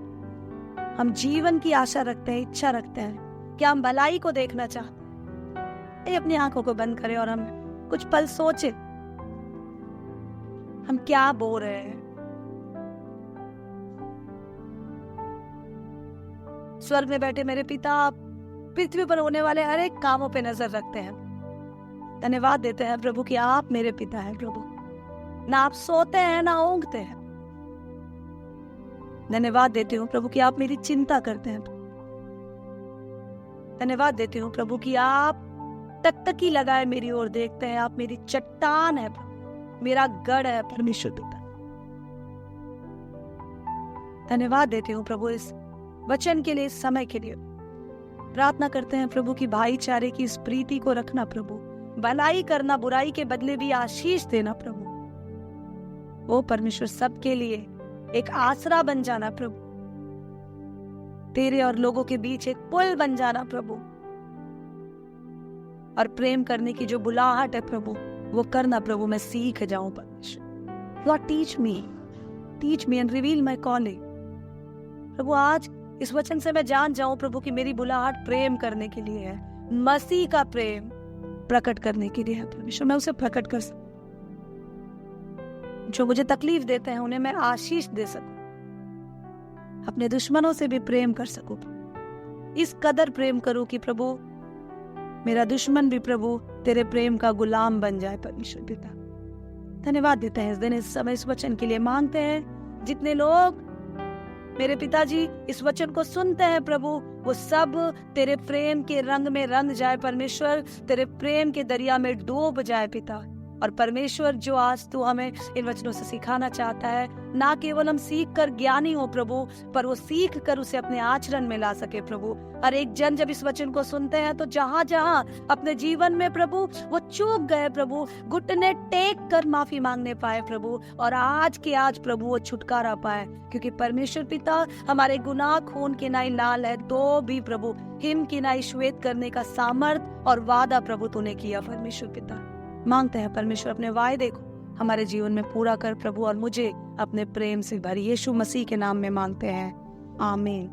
हम जीवन की आशा रखते हैं, इच्छा रखते हैं? क्या हम भलाई को देखना चाहते हैं? अपनी आंखों को बंद करें और हम कुछ पल सोचे, हम क्या बो रहे हैं। स्वर्ग में बैठे मेरे पिता, आप पृथ्वी पर होने वाले हर एक कामों पे नजर रखते हैं। धन्यवाद देते हैं प्रभु कि आप मेरे पिता हैं। प्रभु, ना आप सोते हैं ना ऊँघते हैं। धन्यवाद देती हूँ प्रभु कि आप मेरी चिंता करते हैं। धन्यवाद देती हूँ प्रभु कि आप टकटकी लगाए मेरी ओर देखते हैं। आप मेरी चट्टान है, मेरा गढ़ है परमेश्वर पिता। धन्यवाद देती हूँ प्रभु इस वचन के लिए, इस समय के लिए। प्रार्थना करते हैं प्रभु की भाईचारे की इस प्रीति को रखना प्रभु, भलाई करना, बुराई के बदले भी आशीष देना प्रभु। वो परमेश्वर सबके लिए एक आसरा बन जाना प्रभु, तेरे और लोगों के बीच एक पुल बन जाना प्रभु, और प्रेम करने की जो बुलाहट है प्रभु वो करना प्रभु। मैं सीख जाऊं परमेश्वर। Lord teach me and reveal my calling. प्रभु आज इस वचन से मैं जान जाऊं प्रभु कि मेरी बुलाहट प्रेम करने के लिए है, मसीह का प्रेम प्रकट करने के लिए है परमेश्वर। मैं उसे प्रकट कर सकूं, जो मुझे तकलीफ देते हैं उन्हें मैं आशीष दे सकूं, अपने दुश्मनों से भी प्रेम कर सकूं, इस कदर प्रेम करूं कि प्रभु मेरा दुश्मन भी प्रभु तेरे प्रेम का गुलाम बन जाए परमेश्वर पिता। धन्यवाद देते हैं इस दिन, इस समय, इस वचन के लिए। मांगते हैं जितने लोग मेरे पिताजी इस वचन को सुनते हैं प्रभु, वो सब तेरे प्रेम के रंग में रंग जाए परमेश्वर, तेरे प्रेम के दरिया में डूब जाए पिता। और परमेश्वर जो आज तू हमें इन वचनों से सिखाना चाहता है, ना केवल हम सीख कर ज्ञानी हो प्रभु, पर वो सीख कर उसे अपने आचरण में ला सके प्रभु। हर एक जन जब इस वचन को सुनते हैं तो जहाँ जहाँ अपने जीवन में प्रभु वो चूक गए प्रभु, घुटने टेक कर माफी मांगने पाए प्रभु, और आज के आज प्रभु वो छुटकारा पाए, क्योंकि परमेश्वर पिता हमारे गुनाह खून के नाई लाल है तो भी प्रभु हिम की नाई श्वेत करने का सामर्थ और वादा प्रभु तूने किया परमेश्वर पिता। मांगते हैं परमेश्वर अपने वायदे को हमारे जीवन में पूरा कर प्रभु, और मुझे अपने प्रेम से भर, यीशु मसीह के नाम में मांगते हैं, आमीन।